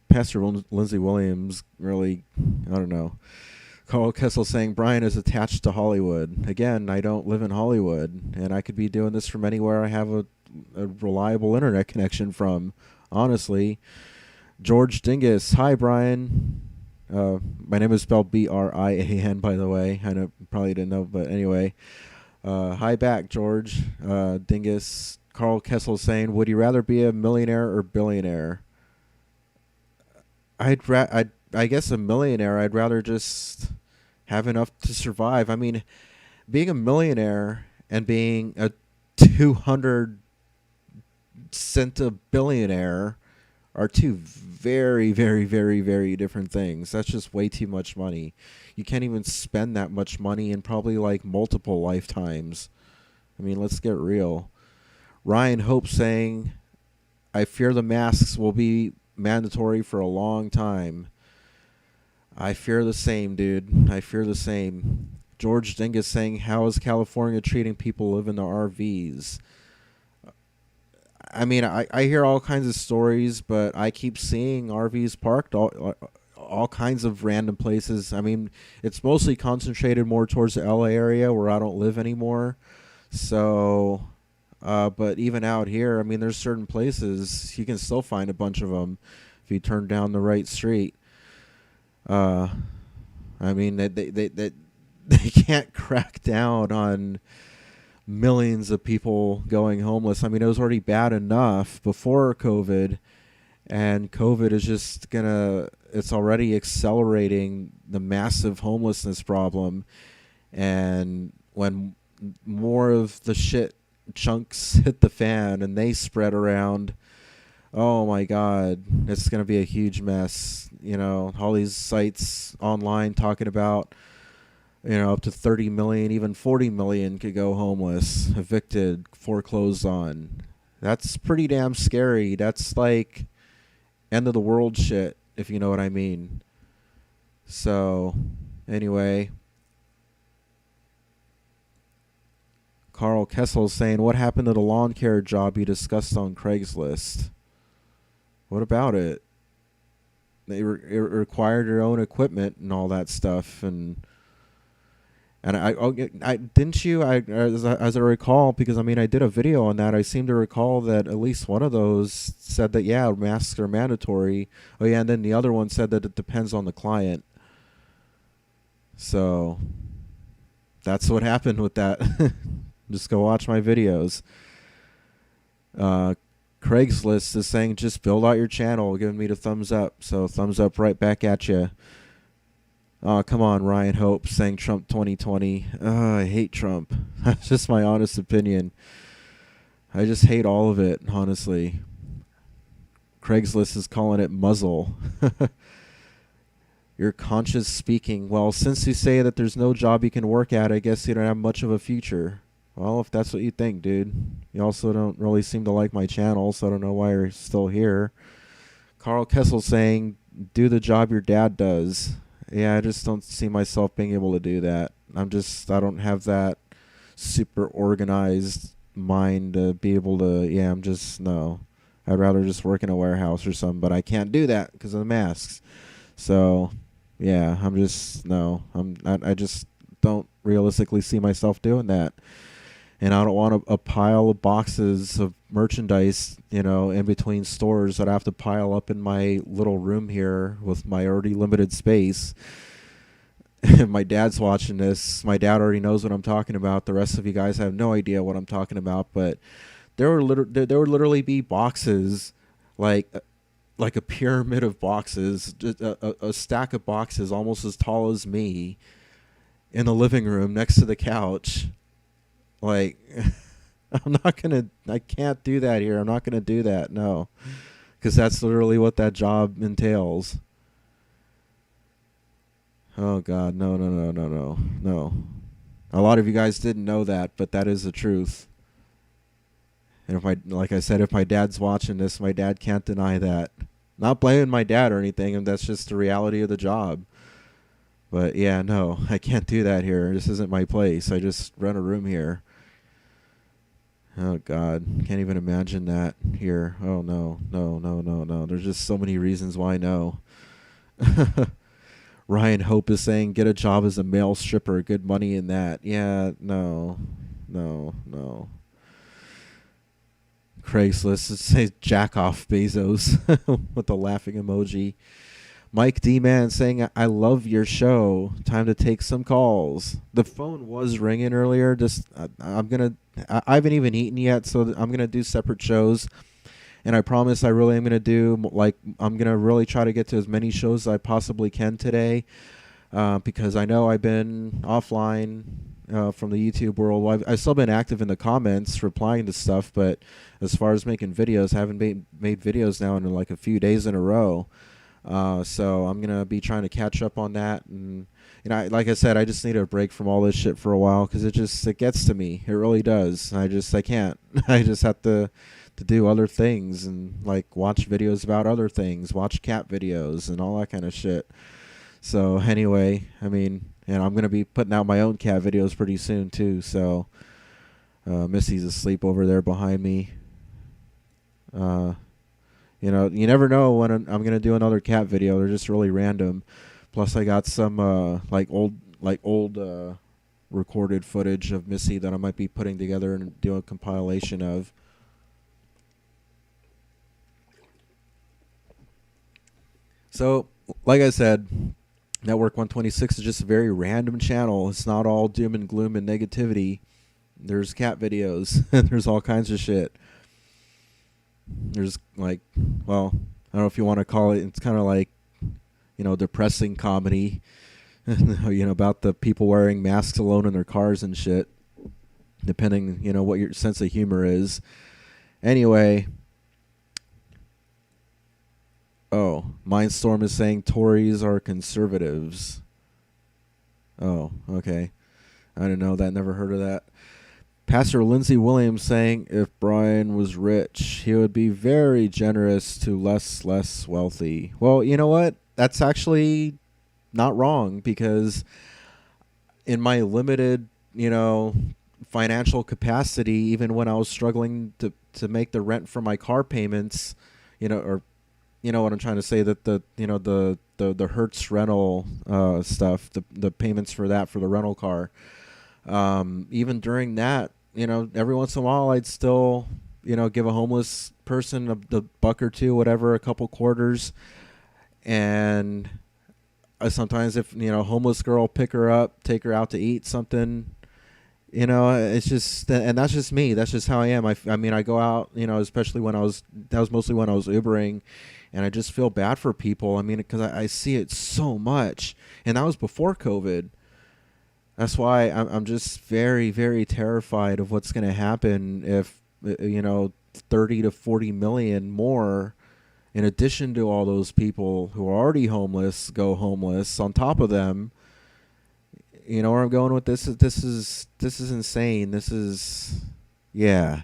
Pastor Lindsey Williams really, I don't know. Carl Kessel saying Brian is attached to Hollywood. Again, I don't live in Hollywood, and I could be doing this from anywhere I have a reliable internet connection from, honestly. George Dingus, hi Brian. My name is spelled Brian, by the way. I know, probably didn't know, but anyway. Hi back, George. Dingus. Carl Kessel saying, would you rather be a millionaire or billionaire? I guess a millionaire. I'd rather just have enough to survive. I mean, being a millionaire and being a 200 cent a billionaire are two very, very, very, very different things. That's just way too much money. You can't even spend that much money in probably like multiple lifetimes. I mean, let's get real. Ryan Hope saying, I fear the masks will be mandatory for a long time. I fear the same, dude. I fear the same. George Dingus saying, how is California treating people who live in the RVs? I mean, I hear all kinds of stories, but I keep seeing RVs parked all kinds of random places. I mean, it's mostly concentrated more towards the LA area where I don't live anymore. So, but even out here, I mean, there's certain places you can still find a bunch of them if you turn down the right street. I mean, they can't crack down on millions of people going homeless. I mean, it was already bad enough before COVID, and COVID is just it's already accelerating the massive homelessness problem. And when more of the shit chunks hit the fan and they spread around, oh my God, it's going to be a huge mess. You know, all these sites online talking about, you know, up to 30 million, even 40 million could go homeless, evicted, foreclosed on. That's pretty damn scary. That's like end of the world shit, if you know what I mean. So, anyway. Carl Kessel saying, what happened to the lawn care job you discussed on Craigslist? What about it? They required your own equipment and all that stuff, and I didn't you? As I recall, because I mean I did a video on that. I seem to recall that at least one of those said that yeah, masks are mandatory. Oh yeah, and then the other one said that it depends on the client. So that's what happened with that. Just go watch my videos. Craigslist is saying just build out your channel, giving me the thumbs up. So thumbs up right back at you. Oh, come on, Ryan Hope saying Trump 2020. I hate Trump. That's just my honest opinion. I just hate all of it, honestly. Craigslist is calling it muzzle. Your conscious speaking. Well, since you say that there's no job you can work at, I guess you don't have much of a future. Well, if that's what you think, dude. You also don't really seem to like my channel, so I don't know why you're still here. Carl Kessel saying, do the job your dad does. Yeah, I just don't see myself being able to do that. I don't have that super organized mind to be able to, no. I'd rather just work in a warehouse or something, but I can't do that because of the masks. So, yeah, I just don't realistically see myself doing that. And I don't want a pile of boxes of merchandise, you know, in between stores that I have to pile up in my little room here with my already limited space. My dad's watching this. My dad already knows what I'm talking about. The rest of you guys have no idea what I'm talking about. But there would literally be boxes, like a pyramid of boxes, a stack of boxes almost as tall as me in the living room next to the couch. Like, I can't do that here. I'm not going to do that, no. Because that's literally what that job entails. Oh, God, no. A lot of you guys didn't know that, but that is the truth. And like I said, if my dad's watching this, my dad can't deny that. Not blaming my dad or anything, and that's just the reality of the job. But, yeah, no, I can't do that here. This isn't my place. I just rent a room here. Oh God, can't even imagine that here. Oh no, no, no, no, no. There's just so many reasons why no. Ryan Hope is saying get a job as a male stripper, good money in that. Yeah, no, no, no. Craigslist, it says jack off Bezos with the laughing emoji. Mike D-Man saying, I love your show. Time to take some calls. The phone was ringing earlier. I haven't even eaten yet, so I'm going to do separate shows. And I promise I really am going to do, I'm going to really try to get to as many shows as I possibly can today. Because I know I've been offline from the YouTube world. I've still been active in the comments, replying to stuff. But as far as making videos, I haven't made videos now in like a few days in a row. So I'm going to be trying to catch up on that. And, like I said, I just need a break from all this shit for a while because it gets to me. It really does. I can't. I just have to do other things and like watch videos about other things, watch cat videos and all that kind of shit. So anyway, I mean, and I'm going to be putting out my own cat videos pretty soon too. So Missy's asleep over there behind me. You never know when I'm going to do another cat video. They're just really random. Plus, I got some old recorded footage of Missy that I might be putting together and doing a compilation of. So, like I said, Network 126 is just a very random channel. It's not all doom and gloom and negativity. There's cat videos. There's all kinds of shit. There's I don't know if you want to call it, it's kind of like, depressing comedy, about the people wearing masks alone in their cars and shit, depending, what your sense of humor is. Anyway, Mindstorm is saying Tories are conservatives. Oh, okay. I didn't know that, never heard of that. Pastor Lindsey Williams saying if Brian was rich, he would be very generous to less wealthy. Well, you know what? That's actually not wrong because in my limited, financial capacity, even when I was struggling to make the rent for my car payments, or what I'm trying to say, that the Hertz rental stuff, the payments for that for the rental car. Even during that, every once in a while I'd still, give a homeless person a buck or two, whatever, a couple quarters. And sometimes if, homeless girl, pick her up, take her out to eat something, it's just, and that's just me. That's just how I am. I mean, I go out, especially that was mostly when I was Ubering, and I just feel bad for people. I mean, because I see it so much, and that was before COVID. That's why I'm just very, very terrified of what's going to happen if, 30 to 40 million more, in addition to all those people who are already homeless, go homeless on top of them. You know where I'm going with this? This is insane. This is, yeah.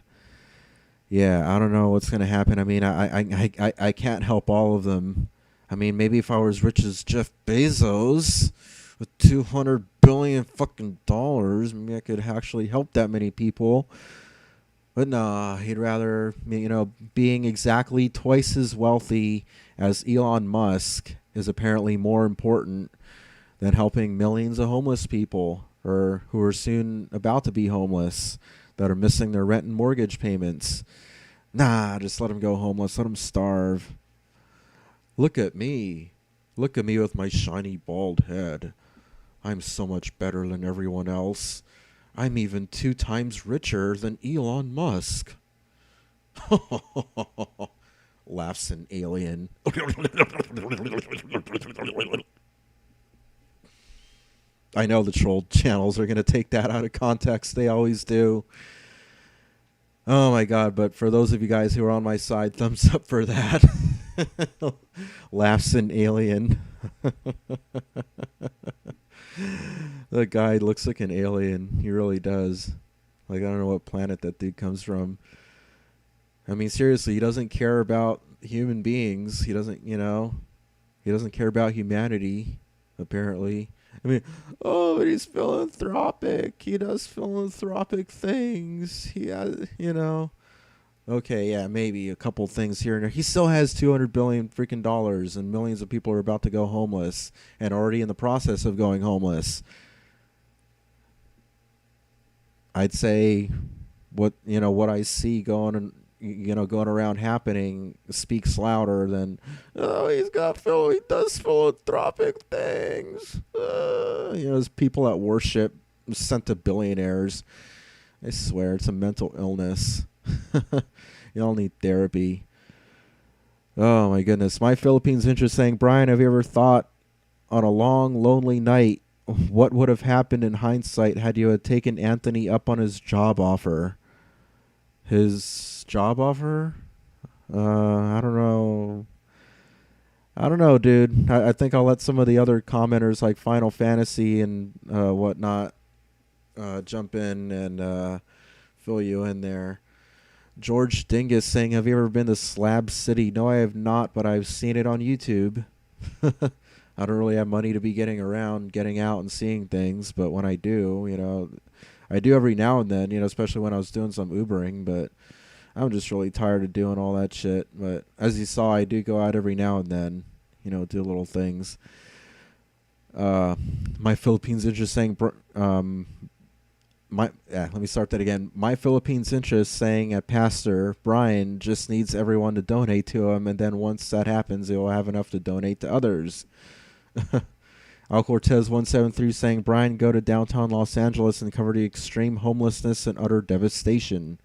I don't know what's going to happen. I mean, I can't help all of them. I mean, maybe if I were as rich as Jeff Bezos with $200 billion fucking dollars, maybe I could actually help that many people. But nah, he'd rather, being exactly twice as wealthy as Elon Musk is apparently more important than helping millions of homeless people, or who are soon about to be homeless, that are missing their rent and mortgage payments. Nah, just let them go homeless. Let them starve. Look at me. Look at me with my shiny bald head. I'm so much better than everyone else. I'm even 2 times richer than Elon Musk. Laughs an alien. I know the troll channels are going to take that out of context. They always do. Oh my God, but for those of you guys who are on my side, thumbs up for that. Laughs an alien. The guy looks like an alien. He really does. Like, I don't know what planet that dude comes from. I mean, seriously, he doesn't care about human beings. He doesn't, he doesn't care about humanity, apparently. I mean, oh, but he's philanthropic. He does philanthropic things. He has, Okay, yeah, maybe a couple things here and there. He still has 200 billion freaking dollars, and millions of people are about to go homeless and already in the process of going homeless. I'd say what I see going around happening speaks louder than, oh, he does philanthropic things. There's people that worship sent to billionaires. I swear it's a mental illness. Y'all need therapy. Oh my goodness. My Philippines interest saying, Brian, have you ever thought on a long, lonely night what would have happened in hindsight had you had taken Anthony up on his job offer? His job offer? I don't know. I don't know, dude. I think I'll let some of the other commenters like Final Fantasy and whatnot jump in and fill you in there. George Dingus saying, have you ever been to Slab City? No, I have not, but I've seen it on YouTube. I don't really have money to be getting around, getting out and seeing things, but when I do, I do every now and then, especially when I was doing some Ubering, but I'm just really tired of doing all that shit. But as you saw, I do go out every now and then, do little things. My Philippines interest saying, let me start that again. My Philippines interest saying at Pastor Brian just needs everyone to donate to him, and then once that happens, he will have enough to donate to others. Al Cortez 173 saying, Brian, go to downtown Los Angeles and cover the extreme homelessness and utter devastation.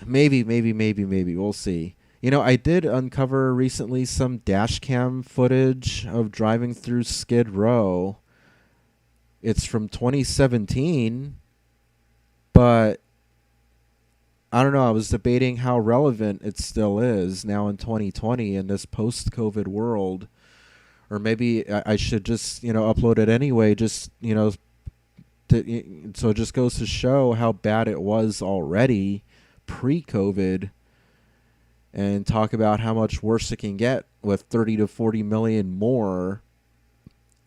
Maybe. We'll see. I did uncover recently some dash cam footage of driving through Skid Row. It's from 2017, but I don't know. I was debating how relevant it still is now in 2020 in this post-COVID world. Or maybe I should just, upload it anyway, just, so it just goes to show how bad it was already pre-COVID, and talk about how much worse it can get with 30 to 40 million more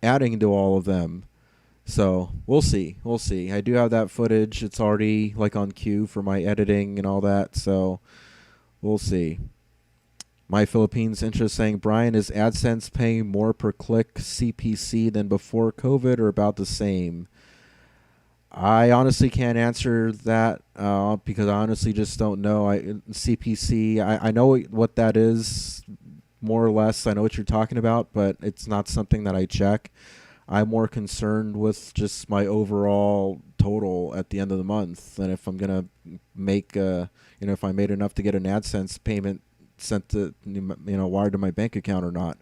adding to all of them. So we'll see. I do have that footage. It's already on queue for my editing and all that. So we'll see. My Philippines interest saying, Brian, is AdSense paying more per click CPC than before COVID or about the same? I honestly can't answer that because I honestly just don't know. CPC, I know what that is, more or less. I know what you're talking about, but it's not something that I check. I'm more concerned with just my overall total at the end of the month, and if I'm gonna make, if I made enough to get an AdSense payment sent to, wired to my bank account or not.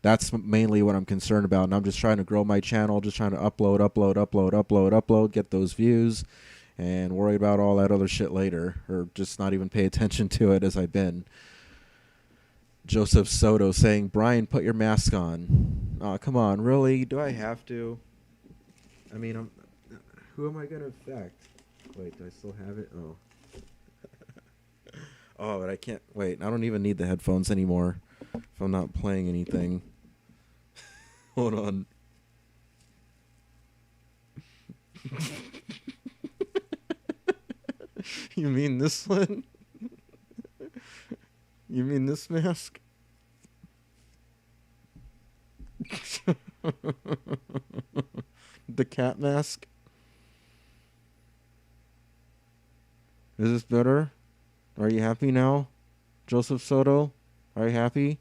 That's mainly what I'm concerned about, and I'm just trying to grow my channel, just trying to upload, get those views, and worry about all that other shit later, or just not even pay attention to it as I've been. Joseph Soto saying, Brian, put your mask on. Oh, come on, really? Do I have to? I mean, who am I going to affect? Wait, do I still have it? Oh. Oh, but I can't. Wait, I don't even need the headphones anymore if I'm not playing anything. Hold on. You mean this one? You mean this mask? The cat mask? Is this better? Are you happy now? Joseph Soto? Are you happy?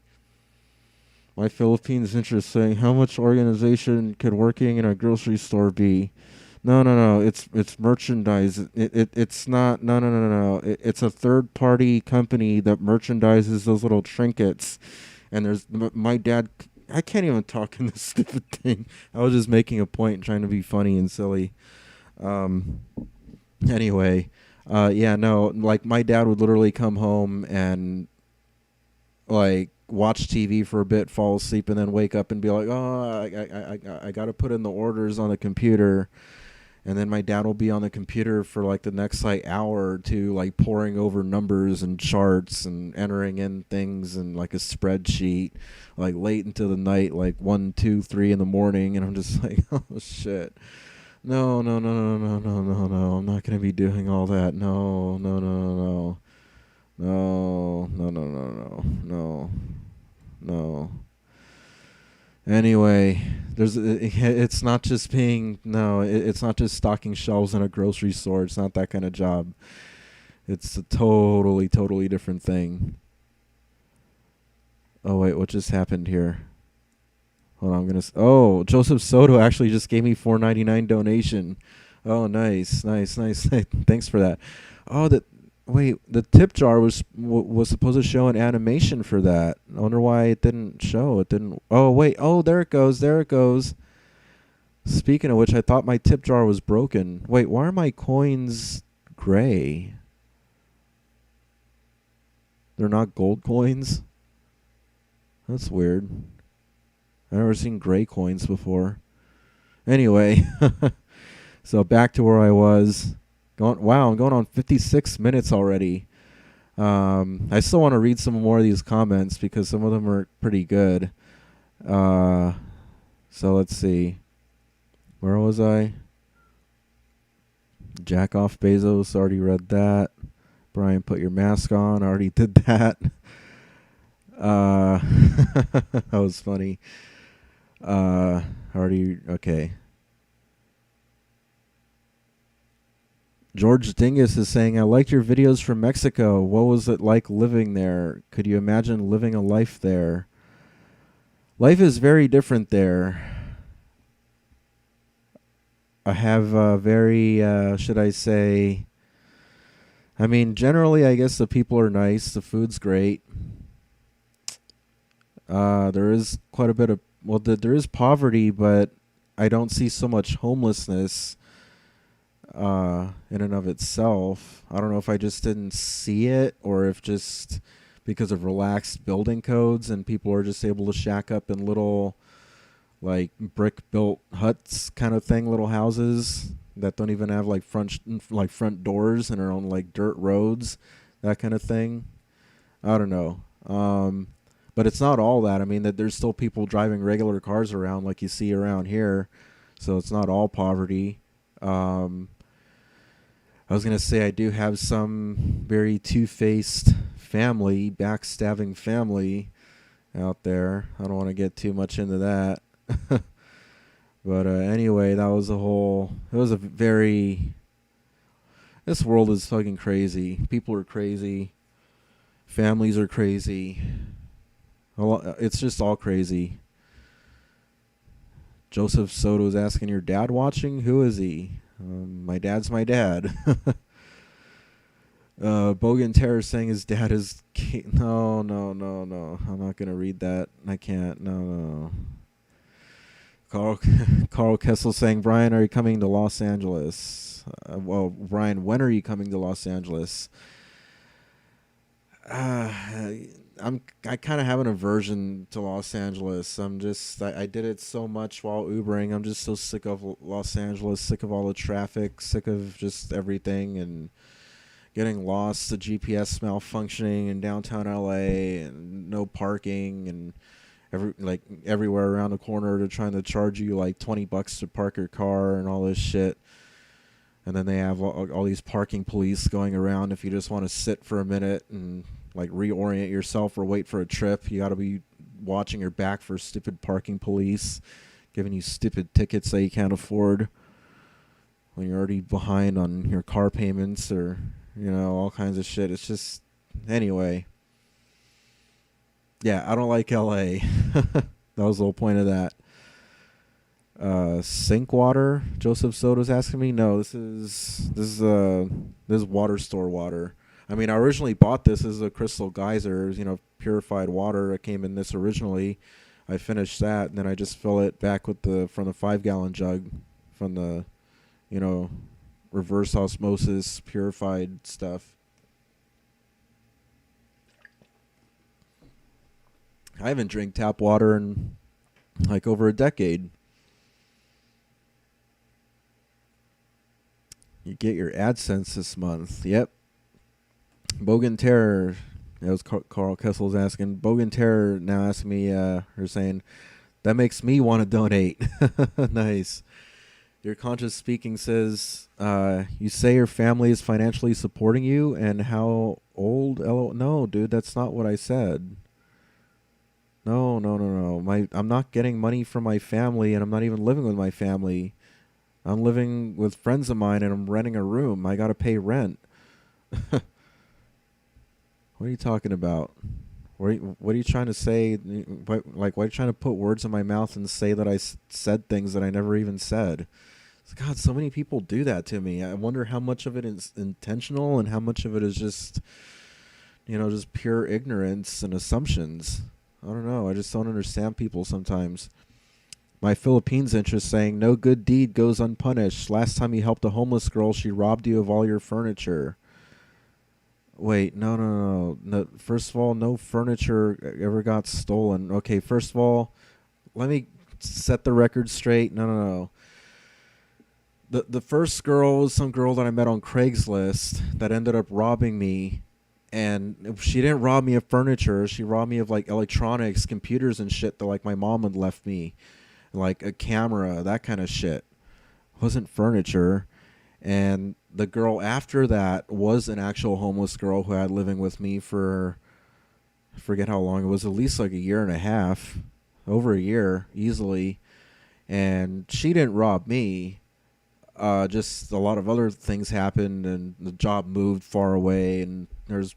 My Philippines interest saying, how much organization could working in a grocery store be? No. It's merchandise. It's not. No. It's a third party company that merchandises those little trinkets. And there's my dad. I can't even talk in this stupid thing. I was just making a point, trying to be funny and silly. Anyway, my dad would literally come home and watch TV for a bit, fall asleep, and then wake up and be like, oh, I got to put in the orders on the computer. And then my dad will be on the computer for like the next like hour or two, like poring over numbers and charts and entering in things and like a spreadsheet, like late into the night, like 1, 2, 3 in the morning. And I'm just like, oh shit. No, no, no, no, no, no, no, no. I'm not going to be doing all that. No, no, no, no, no. No, no, no, no, no, no, no. Anyway, it's not just it's not just stocking shelves in a grocery store. It's not that kind of job. It's a totally, totally different thing. Oh wait, what just happened here? Hold on, oh, Joseph Soto actually just gave me $4.99 donation. Oh, nice, nice, nice. Thanks for that. Oh, the tip jar was supposed to show an animation for that. I wonder why it didn't show. It didn't. Oh wait. Oh, there it goes. There it goes. Speaking of which, I thought my tip jar was broken. Wait, why are my coins gray? They're not gold coins? That's weird. I've never seen gray coins before. Anyway, so back to where I was. Wow, I'm going on 56 minutes already. I still want to read some more of these comments because some of them are pretty good. So let's see. Where was I? Jack off Bezos, already read that. Brian, put your mask on, already did that. That was funny. Okay. George Dingus is saying, I liked your videos from Mexico. What was it like living there? Could you imagine living a life there? Life is very different there. I have should I say, I mean, generally, I guess the people are nice. The food's great. There is quite a bit of, there is poverty, but I don't see so much homelessness in and of itself. I don't know if I just didn't see it or if just because of relaxed building codes and people are just able to shack up in little like brick built huts kind of thing, little houses that don't even have like front doors and are on like dirt roads, that kind of thing. I don't know. But it's not all that. I mean, that there's still people driving regular cars around like you see around here. So it's not all poverty. I was going to say I do have some very two-faced family, backstabbing family out there. I don't want to get too much into that. But anyway, that was this world is fucking crazy. People are crazy. Families are crazy. It's just all crazy. Joseph Soto is asking, your dad watching? Who is he? My dad's my dad. Bogan Terror saying his dad is... No. I'm not going to read that. I can't. No. Carl Kessel saying, Brian, are you coming to Los Angeles? Brian, when are you coming to Los Angeles? I kind of have an aversion to Los Angeles. I did it so much while Ubering. I'm just so sick of Los Angeles, sick of all the traffic, sick of just everything and getting lost, the GPS malfunctioning in downtown LA and no parking and everywhere around the corner they're trying to charge you like $20 to park your car and all this shit. And then they have all these parking police going around. If you just want to sit for a minute and like reorient yourself or wait for a trip, you got to be watching your back for stupid parking police giving you stupid tickets that you can't afford when you're already behind on your car payments or, all kinds of shit. It's just, anyway. Yeah, I don't like LA. That was the whole point of that. Sink water? Joseph Soto's asking me. No, this is water store water. I mean, I originally bought this as a crystal geyser, purified water. It came in this originally. I finished that, and then I just fill it back from the 5-gallon jug from the, reverse osmosis purified stuff. I haven't drank tap water in like over a decade. You get your AdSense this month. Yep. Bogan Terror. That was Carl Kessel's asking. Bogan Terror now asking me, or saying, that makes me want to donate. Nice. Your Conscious Speaking says, you say your family is financially supporting you, and how old? No, dude, that's not what I said. No. I'm not getting money from my family, and I'm not even living with my family. I'm living with friends of mine, and I'm renting a room. I got to pay rent. What are you talking about? What are you trying to say? Why are you trying to put words in my mouth and say that I said things that I never even said? God, so many people do that to me. I wonder how much of it is intentional and how much of it is just, just pure ignorance and assumptions. I don't know. I just don't understand people sometimes. My Philippines interest saying, no good deed goes unpunished. Last time you helped a homeless girl, she robbed you of all your furniture. Wait, no. First of all, no furniture ever got stolen. Okay, first of all, let me set the record straight. No. The first girl was some girl that I met on Craigslist that ended up robbing me. And she didn't rob me of furniture. She robbed me of like electronics, computers and shit that like my mom had left me. Like a camera, that kind of shit. It wasn't furniture. And the girl after that was an actual homeless girl who had living with me for, I forget how long. It was at least like a year and a half. Over a year, easily. And she didn't rob me. Just a lot of other things happened, and the job moved far away, and there was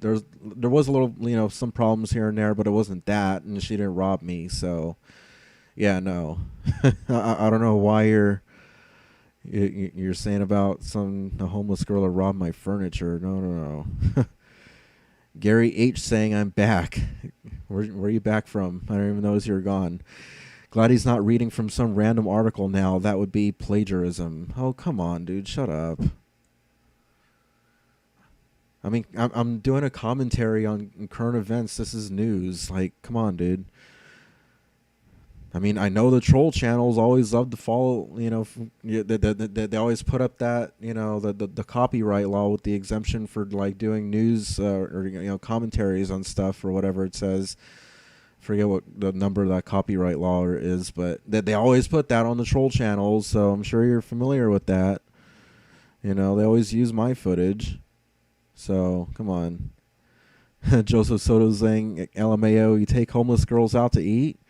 a little, some problems here and there, but it wasn't that, and she didn't rob me. So yeah, no. I don't know why you're saying about a homeless girl that robbed my furniture. No. Gary H saying I'm back. Where are you back from? I don't even notice you're gone. Glad he's not reading from some random article now. That would be plagiarism. Oh, come on, dude. Shut up. I mean, I'm doing a commentary on current events. This is news. Like, come on, dude. I mean, I know the troll channels always love to follow, they always put up that, the copyright law with the exemption for, like, doing news or commentaries on stuff or whatever it says. Forget what the number of that copyright law is, but they always put that on the troll channels, so I'm sure you're familiar with that. They always use my footage. So, come on. Joseph Soto saying, LMAO, you take homeless girls out to eat?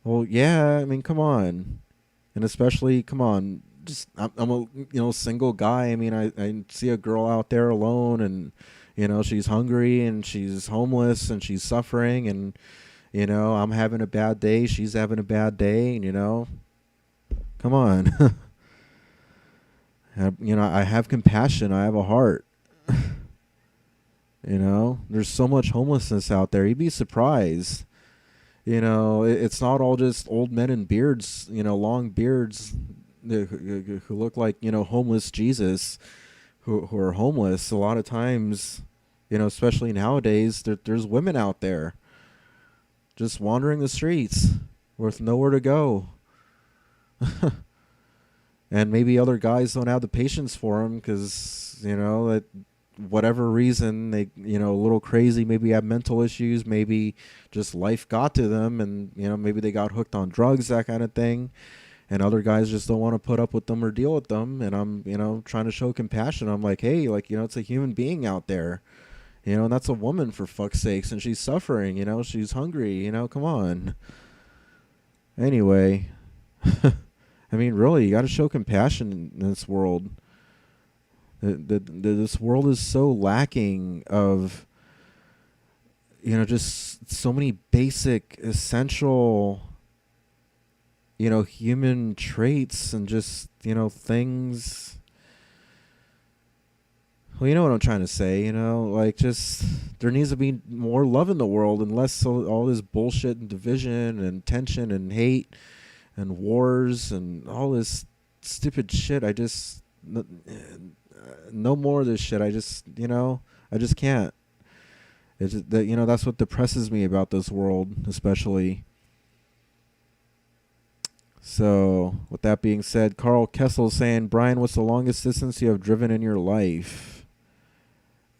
Well, yeah, I mean, come on. And especially, come on, just, I'm a, single guy. I mean, I see a girl out there alone, and, she's hungry, and she's homeless, and she's suffering, and, I'm having a bad day, she's having a bad day, and, come on. I have compassion, I have a heart. There's so much homelessness out there. You'd be surprised. It's not all just old men in beards, long beards who look like, homeless Jesus who are homeless. A lot of times, especially nowadays, there's women out there just wandering the streets with nowhere to go. And maybe other guys don't have the patience for them because, that whatever reason they, a little crazy, maybe have mental issues, maybe just life got to them, and, maybe they got hooked on drugs, that kind of thing. And other guys just don't want to put up with them or deal with them. And I'm, trying to show compassion. I'm like, hey, like, it's a human being out there. And that's a woman, for fuck's sakes, and she's suffering, she's hungry, come on. Anyway, I mean, really, you got to show compassion in this world. This world is so lacking of, just so many basic, essential, human traits and just, things. Well, you know what I'm trying to say, like, just there needs to be more love in the world and less all this bullshit and division and tension and hate and wars and all this stupid shit. I just, no more of this shit. I just can't. It's just that, that's what depresses me about this world, especially. So, with that being said, Carl Kessel saying, Brian, what's the longest distance you have driven in your life?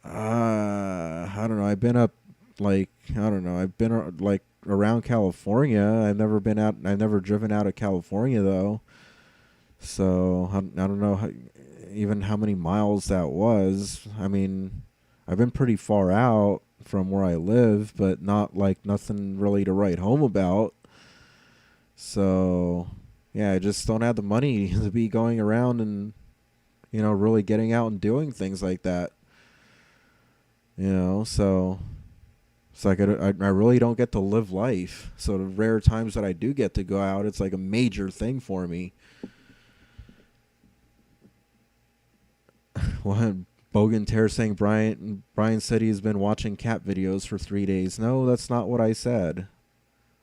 I don't know. I've been up, like, I don't know. I've been, like, around California. I've never driven out of California, though. So, I don't know even how many miles that was. I mean, I've been pretty far out from where I live, but not, like, nothing really to write home about. So, yeah, I just don't have the money to be going around and, you know, really getting out and doing things like that. You know, so it's like I really don't get to live life. So the rare times that I do get to go out, it's like a major thing for me. What? Bogan Terror saying Brian said he's been watching cat videos for 3 days. No, that's not what I said.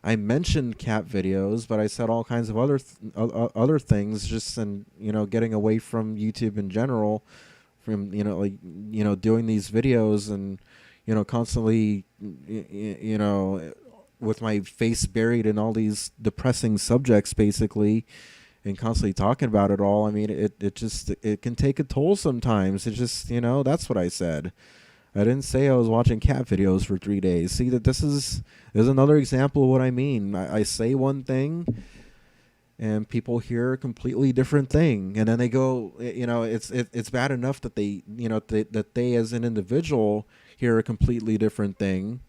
I mentioned cat videos, but I said all kinds of other things, just and you know, getting away from YouTube in general, from doing these videos and constantly with my face buried in all these depressing subjects, basically, and constantly talking about it all. I mean, it can take a toll sometimes. It just that's what I said. I didn't say I was watching cat videos for 3 days. See, that this is another example of what I mean. I say one thing, and people hear a completely different thing, and then they go, it's bad enough that they, that they as an individual hear a completely different thing,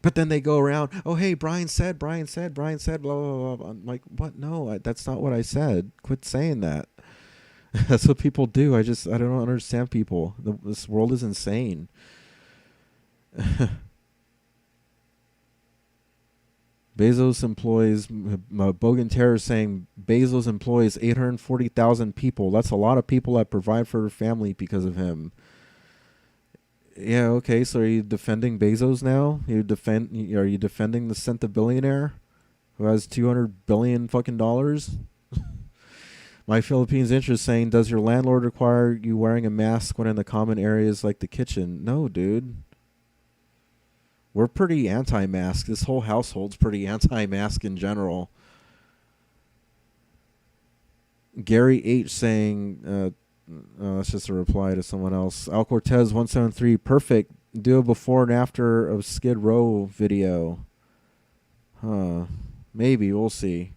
but then they go around, oh hey, Brian said, blah blah blah. I'm like, what? No, that's not what I said. Quit saying that. That's what people do. I don't understand people. This world is insane. Bezos employs, Bogan Terror saying Bezos employs 840,000 people. That's a lot of people that provide for their family because of him. Yeah, okay, so are you defending Bezos now? Are you defending the centibillionaire who has $200 billion fucking dollars? My Philippines interest saying, does your landlord require you wearing a mask when in the common areas like the kitchen? No, dude. We're pretty anti-mask. This whole household's pretty anti-mask in general. Gary H. saying, that's just a reply to someone else. Al Cortez 173, perfect. Do a before and after of Skid Row video. Huh. Maybe. We'll see.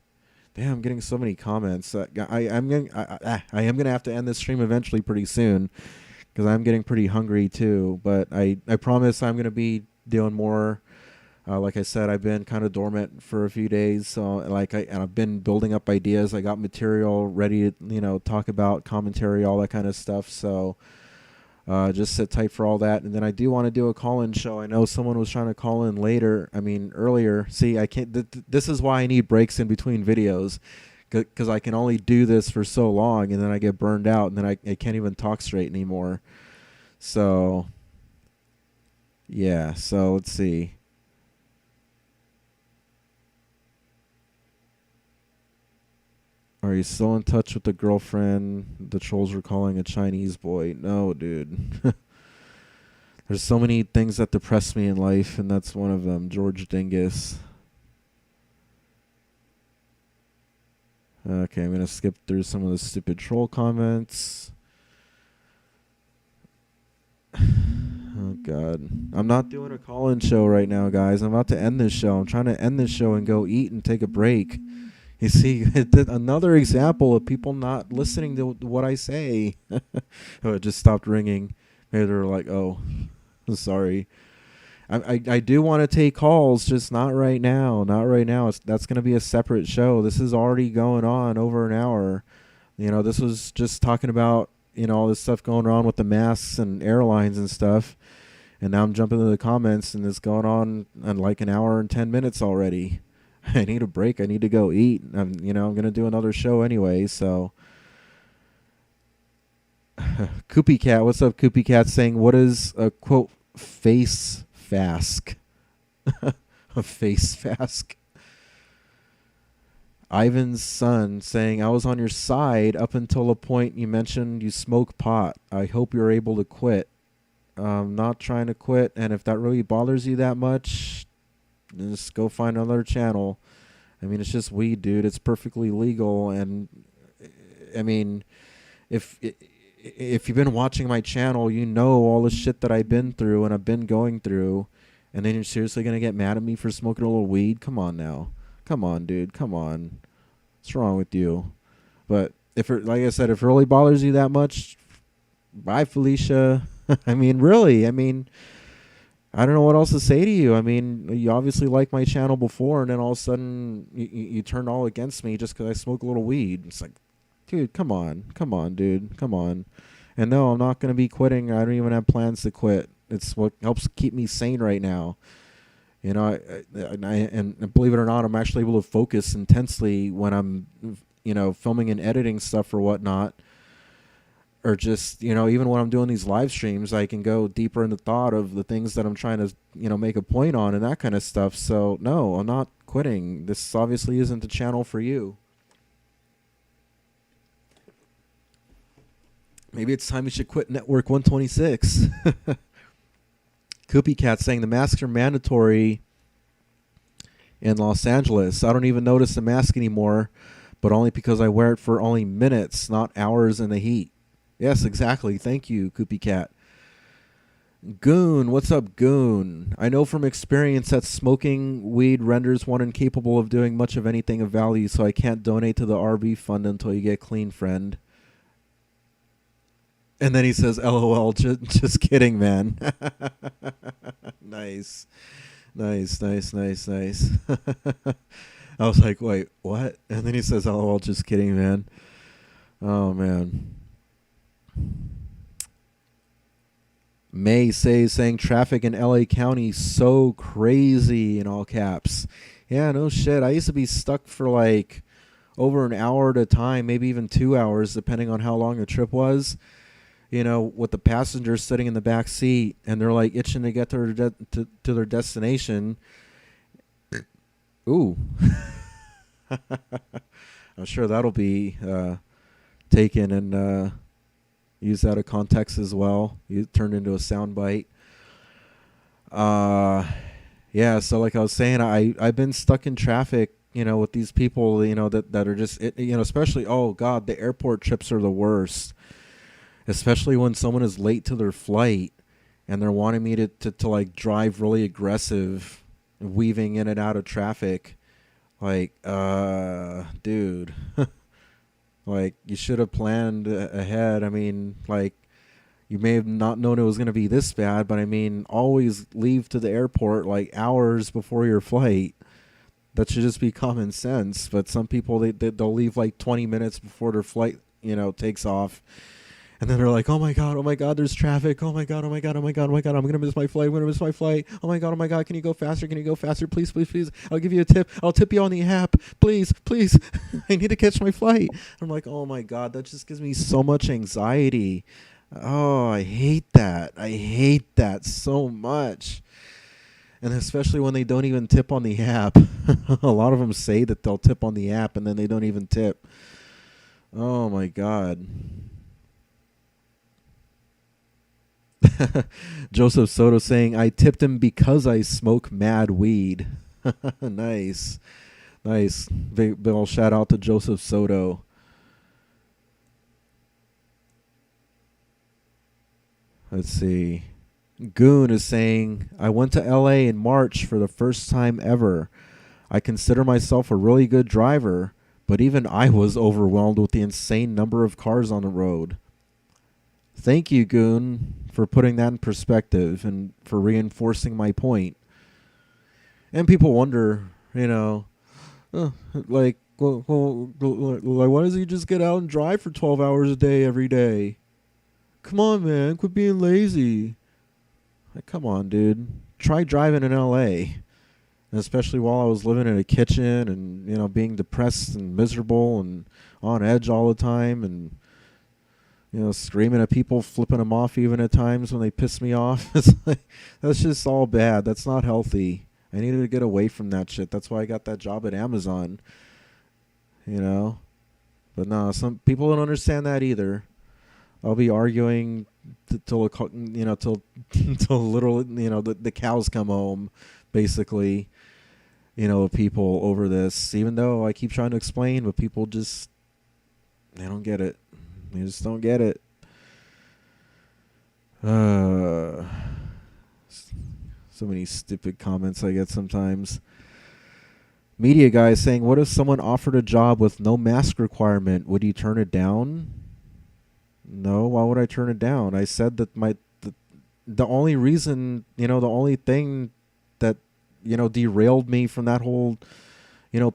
Damn, I'm getting so many comments. I am going to have to end this stream eventually pretty soon because I'm getting pretty hungry too. But I promise I'm going to be doing more. Like I said, I've been kind of dormant for a few days. So and I've been building up ideas. I got material ready to, talk about, commentary, all that kind of stuff. So just sit tight for all that. And then I do want to do a call-in show. I know someone was trying to call in earlier. See, I can't. This is why I need breaks in between videos, because I can only do this for so long, and then I get burned out, and then I can't even talk straight anymore. So, yeah. So let's see. Are you still in touch with the girlfriend the trolls were calling a Chinese boy? No, dude. There's so many things that depress me in life, and that's one of them. George Dingus. Okay, I'm going to skip through some of the stupid troll comments. Oh, God. I'm not doing a call-in show right now, guys. I'm about to end this show. I'm trying to end this show and go eat and take a break. You see, another example of people not listening to what I say. Oh, it just stopped ringing. Maybe they're like, oh, sorry. I do want to take calls, just not right now. Not right now. That's going to be a separate show. This is already going on over an hour. This was just talking about, all this stuff going on with the masks and airlines and stuff. And now I'm jumping into the comments, and it's going on like an hour and 10 minutes already. I need a break. I need to go eat. I'm going to do another show anyway, so. Koopy Cat, what's up, Koopy Cat? Saying, what is a, quote, face fask? A face fask. Ivan's son saying, I was on your side up until the point you mentioned you smoke pot. I hope you're able to quit. I'm not trying to quit, and if that really bothers you that much, just go find another channel. I mean, it's just weed, dude. It's perfectly legal. And I mean, if you've been watching my channel, you know all the shit that I've been through and I've been going through. And then you're seriously going to get mad at me for smoking a little weed? Come on now. Come on, dude. Come on. What's wrong with you? But if it, like I said, if it really bothers you that much, bye, Felicia. I mean, really. I mean, I don't know what else to say to you. I mean, you obviously liked my channel before, and then all of a sudden you turned all against me just because I smoke a little weed. It's like, dude, come on. Come on, dude. Come on. And no, I'm not going to be quitting. I don't even have plans to quit. It's what helps keep me sane right now. You know, and believe it or not, I'm actually able to focus intensely when I'm, you know, filming and editing stuff or whatnot. Or just, you know, even when I'm doing these live streams, I can go deeper into thought of the things that I'm trying to, you know, make a point on and that kind of stuff. So, no, I'm not quitting. This obviously isn't the channel for you. Maybe it's time you should quit Network 126. Koopy Cat saying the masks are mandatory in Los Angeles. I don't even notice the mask anymore, but only because I wear it for only minutes, not hours in the heat. Yes, exactly. Thank you, Koopy Cat. Goon, what's up, Goon? I know from experience that smoking weed renders one incapable of doing much of anything of value, so I can't donate to the RV fund until you get clean, friend. And then he says, LOL, just kidding, man. Nice. Nice. I was like, wait, what? And then he says, LOL, just kidding, man. Oh, man. May saying traffic in LA County so crazy in all caps. Yeah, no shit. I used to be stuck for like over an hour at a time, maybe even 2 hours, depending on how long the trip was. You know, with the passengers sitting in the back seat and they're like itching to get to their destination. Ooh. I'm sure that'll be taken and used out of context as well. You turned into a soundbite. Yeah, so like I was saying, I've been stuck in traffic, you know, with these people, you know, that are just, you know, especially, oh God, the airport trips are the worst. Especially when someone is late to their flight and they're wanting me to like drive really aggressive, weaving in and out of traffic. Like, dude, like you should have planned ahead. I mean, like you may have not known it was going to be this bad, but I mean, always leave to the airport like hours before your flight. That should just be common sense. But some people, they'll leave like 20 minutes before their flight, you know, takes off. And then they're like, oh my God, there's traffic. Oh my God, I'm going to miss my flight. Oh my God, can you go faster? Please. I'll give you a tip. I'll tip you on the app. Please. I need to catch my flight. I'm like, oh my God, that just gives me so much anxiety. Oh, I hate that so much. And especially when they don't even tip on the app. A lot of them say that they'll tip on the app and then they don't even tip. Oh my God. Joseph Soto saying, I tipped him because I smoke mad weed. Nice. Big old shout out to Joseph Soto. Let's see. Goon is saying, I went to LA in March for the first time ever. I consider myself a really good driver, but even I was overwhelmed with the insane number of cars on the road. Thank you, Goon, for putting that in perspective and for reinforcing my point. And people wonder, you know, like, well, why does he just get out and drive for 12 hours a day every day? Come on, man, quit being lazy. Like, come on, dude. Try driving in L.A., and especially while I was living in a kitchen and, you know, being depressed and miserable and on edge all the time and, you know, screaming at people, flipping them off even at times when they piss me off. It's like, that's just all bad. That's not healthy. I needed to get away from that shit. That's why I got that job at Amazon, you know. But no, some people don't understand that either. I'll be arguing till you know, till literally, you know, the cows come home, basically. people over this, even though I keep trying to explain, but people just, they don't get it. They just don't get it. So many stupid comments I get sometimes. Media guy saying, what if someone offered a job with no mask requirement? Would you turn it down? No, why would I turn it down? I said that the only reason, the only thing that, derailed me from that whole,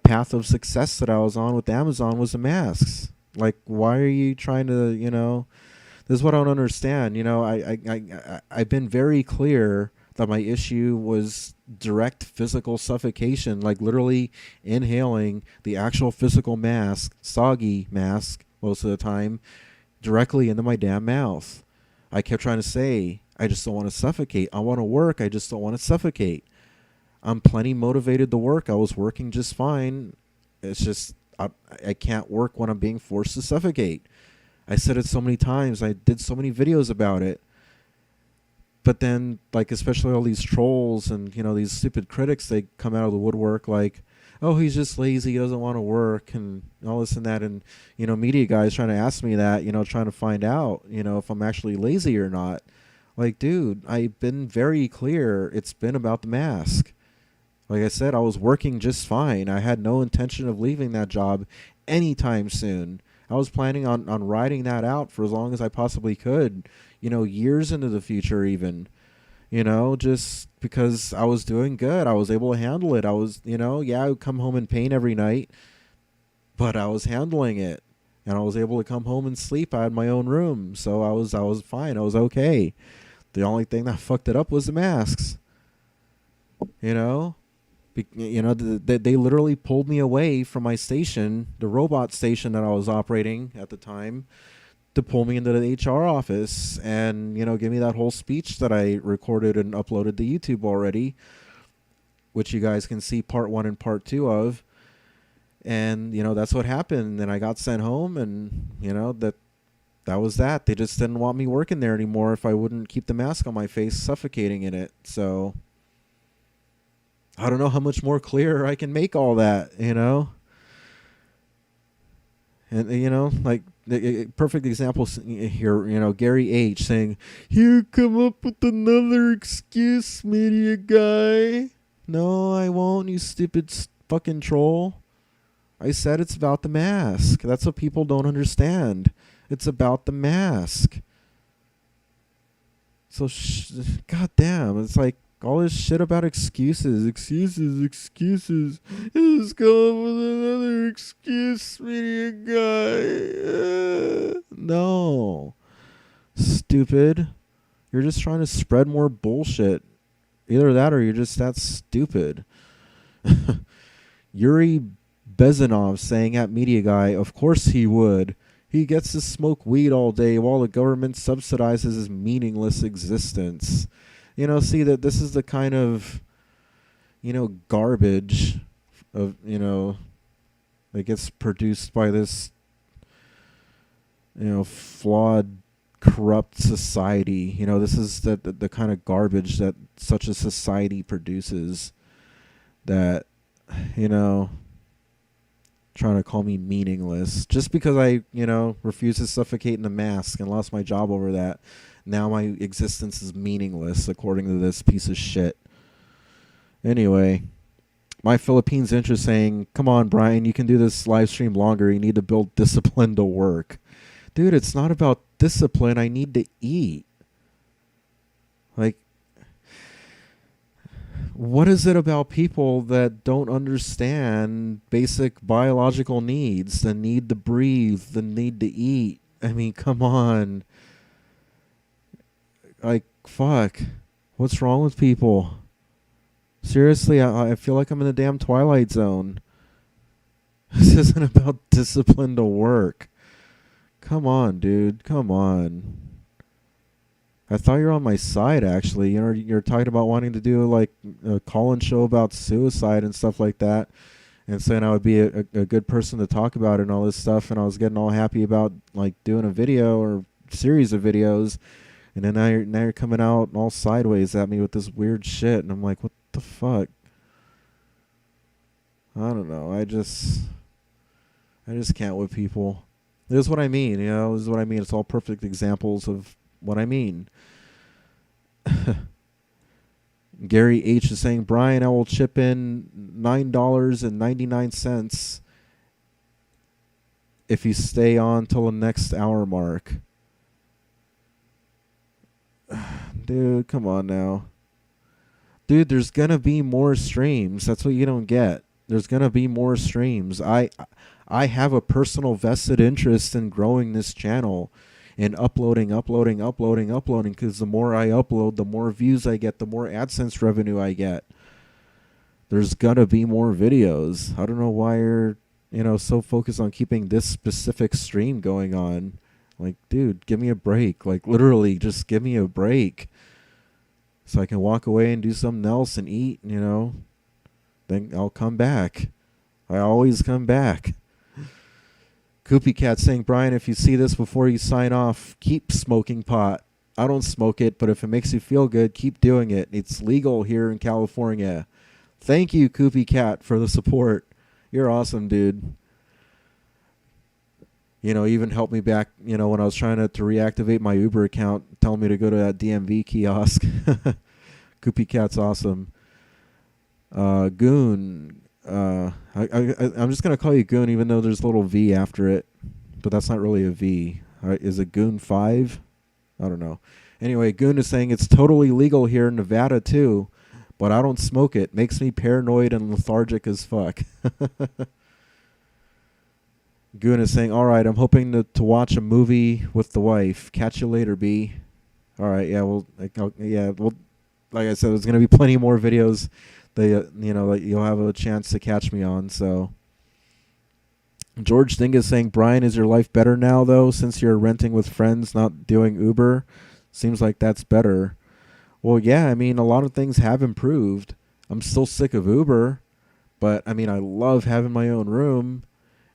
path of success that I was on with Amazon was the masks. Like, why are you trying to, this is what I don't understand. I've been very clear that my issue was direct physical suffocation, like literally inhaling the actual physical mask, soggy mask most of the time, directly into my damn mouth. I kept trying to say, I just don't want to suffocate. I want to work. I just don't want to suffocate. I'm plenty motivated to work. I was working just fine. It's just I can't work when I'm being forced to suffocate. I said it so many times. I did so many videos about it. But then, like, especially all these trolls and, these stupid critics, they come out of the woodwork like, oh, he's just lazy, he doesn't want to work, and all this and that. And, media guys trying to ask me that, trying to find out, if I'm actually lazy or not. Like, dude, I've been very clear. It's been about the mask. Like I said, I was working just fine. I had no intention of leaving that job anytime soon. I was planning on riding that out for as long as I possibly could, years into the future even, just because I was doing good. I was able to handle it. I was, I would come home in pain every night, but I was handling it. And I was able to come home and sleep. I had my own room, so I was fine. I was okay. The only thing that fucked it up was the masks. They literally pulled me away from my station, the robot station that I was operating at the time, to pull me into the HR office and, give me that whole speech that I recorded and uploaded to YouTube already, which you guys can see part 1 and part 2 of. And, that's what happened. And I got sent home, and, that was that. They just didn't want me working there anymore if I wouldn't keep the mask on my face, suffocating in it. So I don't know how much more clear I can make all that, And, like, a perfect example here, Gary H. saying, you come up with another excuse, media guy. No, I won't, you stupid fucking troll. I said it's about the mask. That's what people don't understand. It's about the mask. So, goddamn, it's like all this shit about excuses. Just come up with another excuse, media guy. No. Stupid. You're just trying to spread more bullshit. Either that or you're just that stupid. Yuri Bezanov saying at Media Guy, of course he would. He gets to smoke weed all day while the government subsidizes his meaningless existence. See that this is the kind of, garbage of, that gets produced by this, flawed, corrupt society. This is the kind of garbage that such a society produces that, trying to call me meaningless just because I, refused to suffocate in a mask and lost my job over that. Now my existence is meaningless according to this piece of shit. Anyway, my Philippines interest saying, come on, Brian, you can do this live stream longer. You need to build discipline to work. Dude, it's not about discipline. I need to eat. Like, what is it about people that don't understand basic biological needs? The need to breathe, the need to eat. I mean, come on. Like, fuck. What's wrong with people? Seriously, I feel like I'm in the damn Twilight Zone. This isn't about discipline to work. Come on, dude. Come on. I thought you were on my side, actually. You're talking about wanting to do, like, a call-in show about suicide and stuff like that, and saying I would be a good person to talk about it and all this stuff, and I was getting all happy about, like, doing a video or series of videos, and then now you're coming out all sideways at me with this weird shit, and I'm like, what the fuck? I don't know. I just can't with people. This is what I mean, This is what I mean. It's all perfect examples of what I mean. Gary H is saying, Brian, I will chip in $9.99 if you stay on till the next hour mark. Dude, come on now. Dude, there's going to be more streams. That's what you don't get. There's going to be more streams. I have a personal vested interest in growing this channel and uploading, because the more I upload, the more views I get, the more AdSense revenue I get. There's going to be more videos. I don't know why you're, so focused on keeping this specific stream going on. Like, dude, give me a break. Like, literally, just give me a break. So I can walk away and do something else and eat, Then I'll come back. I always come back. Koopy Cat saying, Brian, if you see this before you sign off, keep smoking pot. I don't smoke it, but if it makes you feel good, keep doing it. It's legal here in California. Thank you, Koopy Cat, for the support. You're awesome, dude. Even helped me back, when I was trying to reactivate my Uber account, telling me to go to that DMV kiosk. Koopy Cat's awesome. Goon. I'm just going to call you Goon, even though there's a little V after it. But that's not really a V. All right, is it Goon 5? I don't know. Anyway, Goon is saying it's totally legal here in Nevada, too. But I don't smoke it. Makes me paranoid and lethargic as fuck. Goon is saying, all right, I'm hoping to watch a movie with the wife. Catch you later, B. All right, yeah, well, like I said, there's going to be plenty more videos that, that you'll have a chance to catch me on, so. George Ding is saying, Brian, is your life better now, though, since you're renting with friends, not doing Uber? Seems like that's better. Well, yeah, I mean, a lot of things have improved. I'm still sick of Uber, but, I mean, I love having my own room.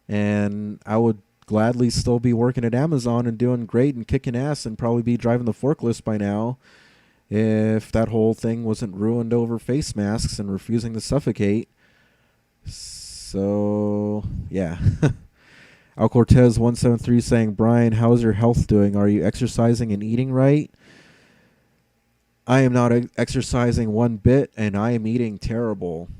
And I would gladly still be working at Amazon and doing great and kicking ass and probably be driving the forklift by now if that whole thing wasn't ruined over face masks and refusing to suffocate. So, yeah. Al Cortez 173 saying, Brian, how's your health doing? Are you exercising and eating right? I am not exercising one bit, and I am eating terrible.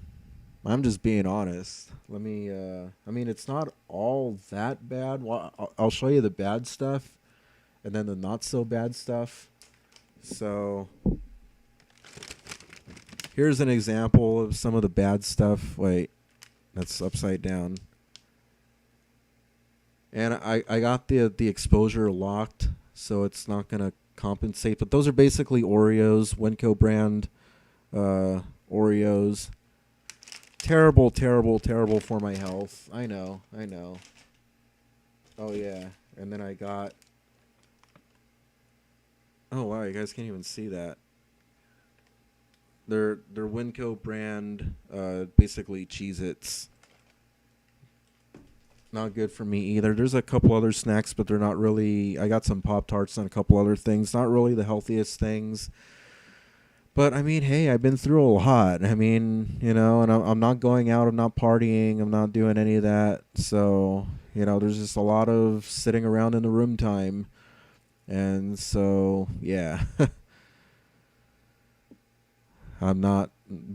I'm just being honest. Let me, I mean, it's not all that bad. Well, I'll show you the bad stuff and then the not so bad stuff. So here's an example of some of the bad stuff. Wait, that's upside down. And I got the exposure locked, so it's not going to compensate. But those are basically Oreos, Winco brand Oreos. Terrible, terrible, terrible for my health. I know. Oh, yeah. And then I got... Oh, wow, you guys can't even see that. They're Winco brand, basically Cheez-Its. Not good for me either. There's a couple other snacks, but they're not really... I got some Pop-Tarts and a couple other things. Not really the healthiest things. But, I mean, hey, I've been through a lot. I mean, and I'm not going out. I'm not partying. I'm not doing any of that. So, there's just a lot of sitting around in the room time. And so, yeah. I'm not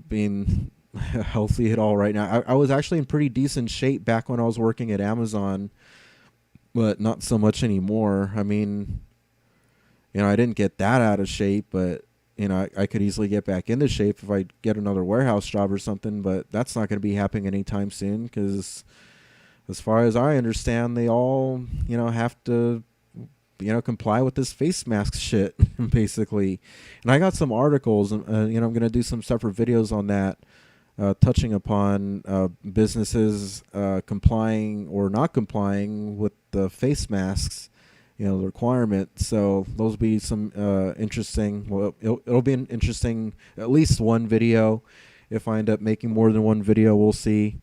being healthy at all right now. I was actually in pretty decent shape back when I was working at Amazon, but not so much anymore. I mean, I didn't get that out of shape, but... I could easily get back into shape if I get another warehouse job or something, but that's not going to be happening anytime soon because as far as I understand, they all, have to, comply with this face mask shit, basically. And I got some articles, I'm going to do some separate videos on that, touching upon businesses complying or not complying with the face masks. The requirement. So those will be some interesting. Well, it'll be an interesting, at least one video. If I end up making more than one video, we'll see.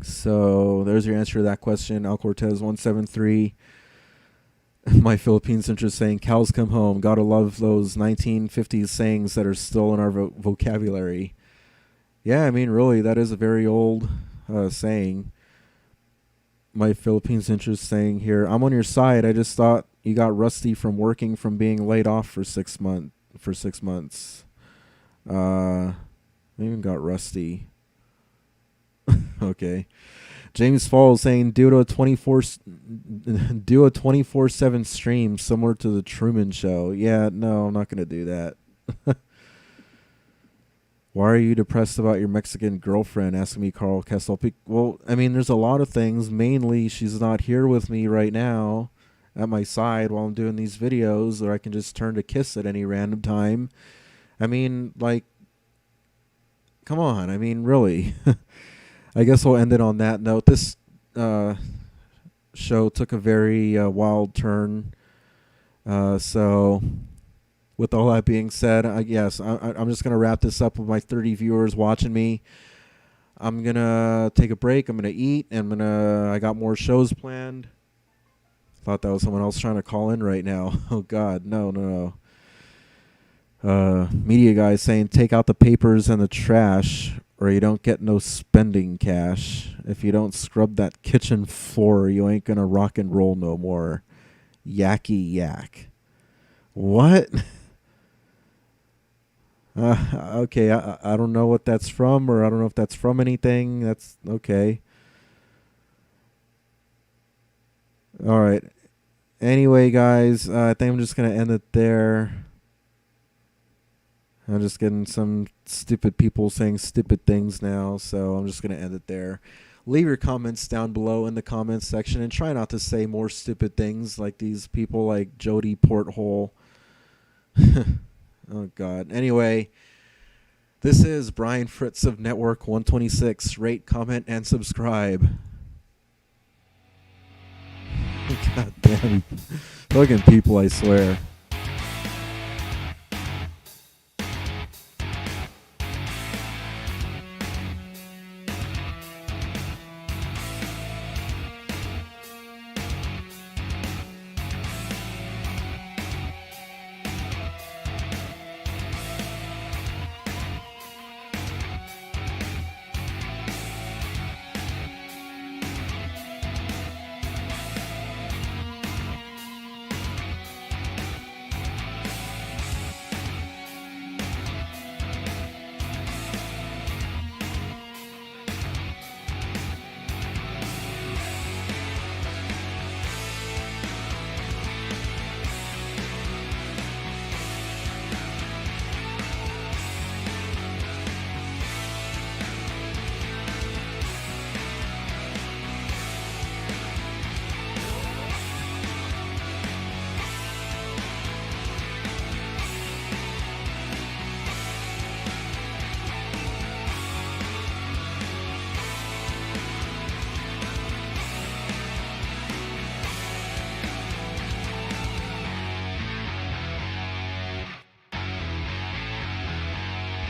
So there's your answer to that question. Al Cortez 173. My Philippines interest saying, "Cows come home." Gotta love those 1950s sayings that are still in our vocabulary. Yeah, I mean, really, that is a very old saying. My Philippines interest saying here, I'm on your side. I just thought you got rusty from working from being laid off for 6 months. I even got rusty. Okay. James Falls saying do a 24/7 stream similar to the Truman Show. Yeah, no, I'm not gonna do that. Why are you depressed about your Mexican girlfriend? Asking me, Carl Kessel. Well, I mean, there's a lot of things. Mainly, she's not here with me right now at my side while I'm doing these videos, or I can just turn to Kiss at any random time. I mean, like, come on. I mean, really. I guess we'll end it on that note. This show took a very wild turn. So, with all that being said, yes, I'm just going to wrap this up with my 30 viewers watching me. I'm going to take a break. I'm going to eat. And I got more shows planned. Thought that was someone else trying to call in right now. Oh, God. No. Media guy saying take out the papers and the trash or you don't get no spending cash. If you don't scrub that kitchen floor, you ain't going to rock and roll no more. Yacky yak. What? Okay, I don't know what that's from, or I don't know if that's from anything. That's okay. All right. Anyway, guys, I think I'm just going to end it there. I'm just getting some stupid people saying stupid things now, so I'm just going to end it there. Leave your comments down below in the comments section, and try not to say more stupid things like these people like Jody Porthole. Oh, God. Anyway, this is Brian Fritz of Network 126. Rate, comment, and subscribe. God damn. Fucking people, I swear.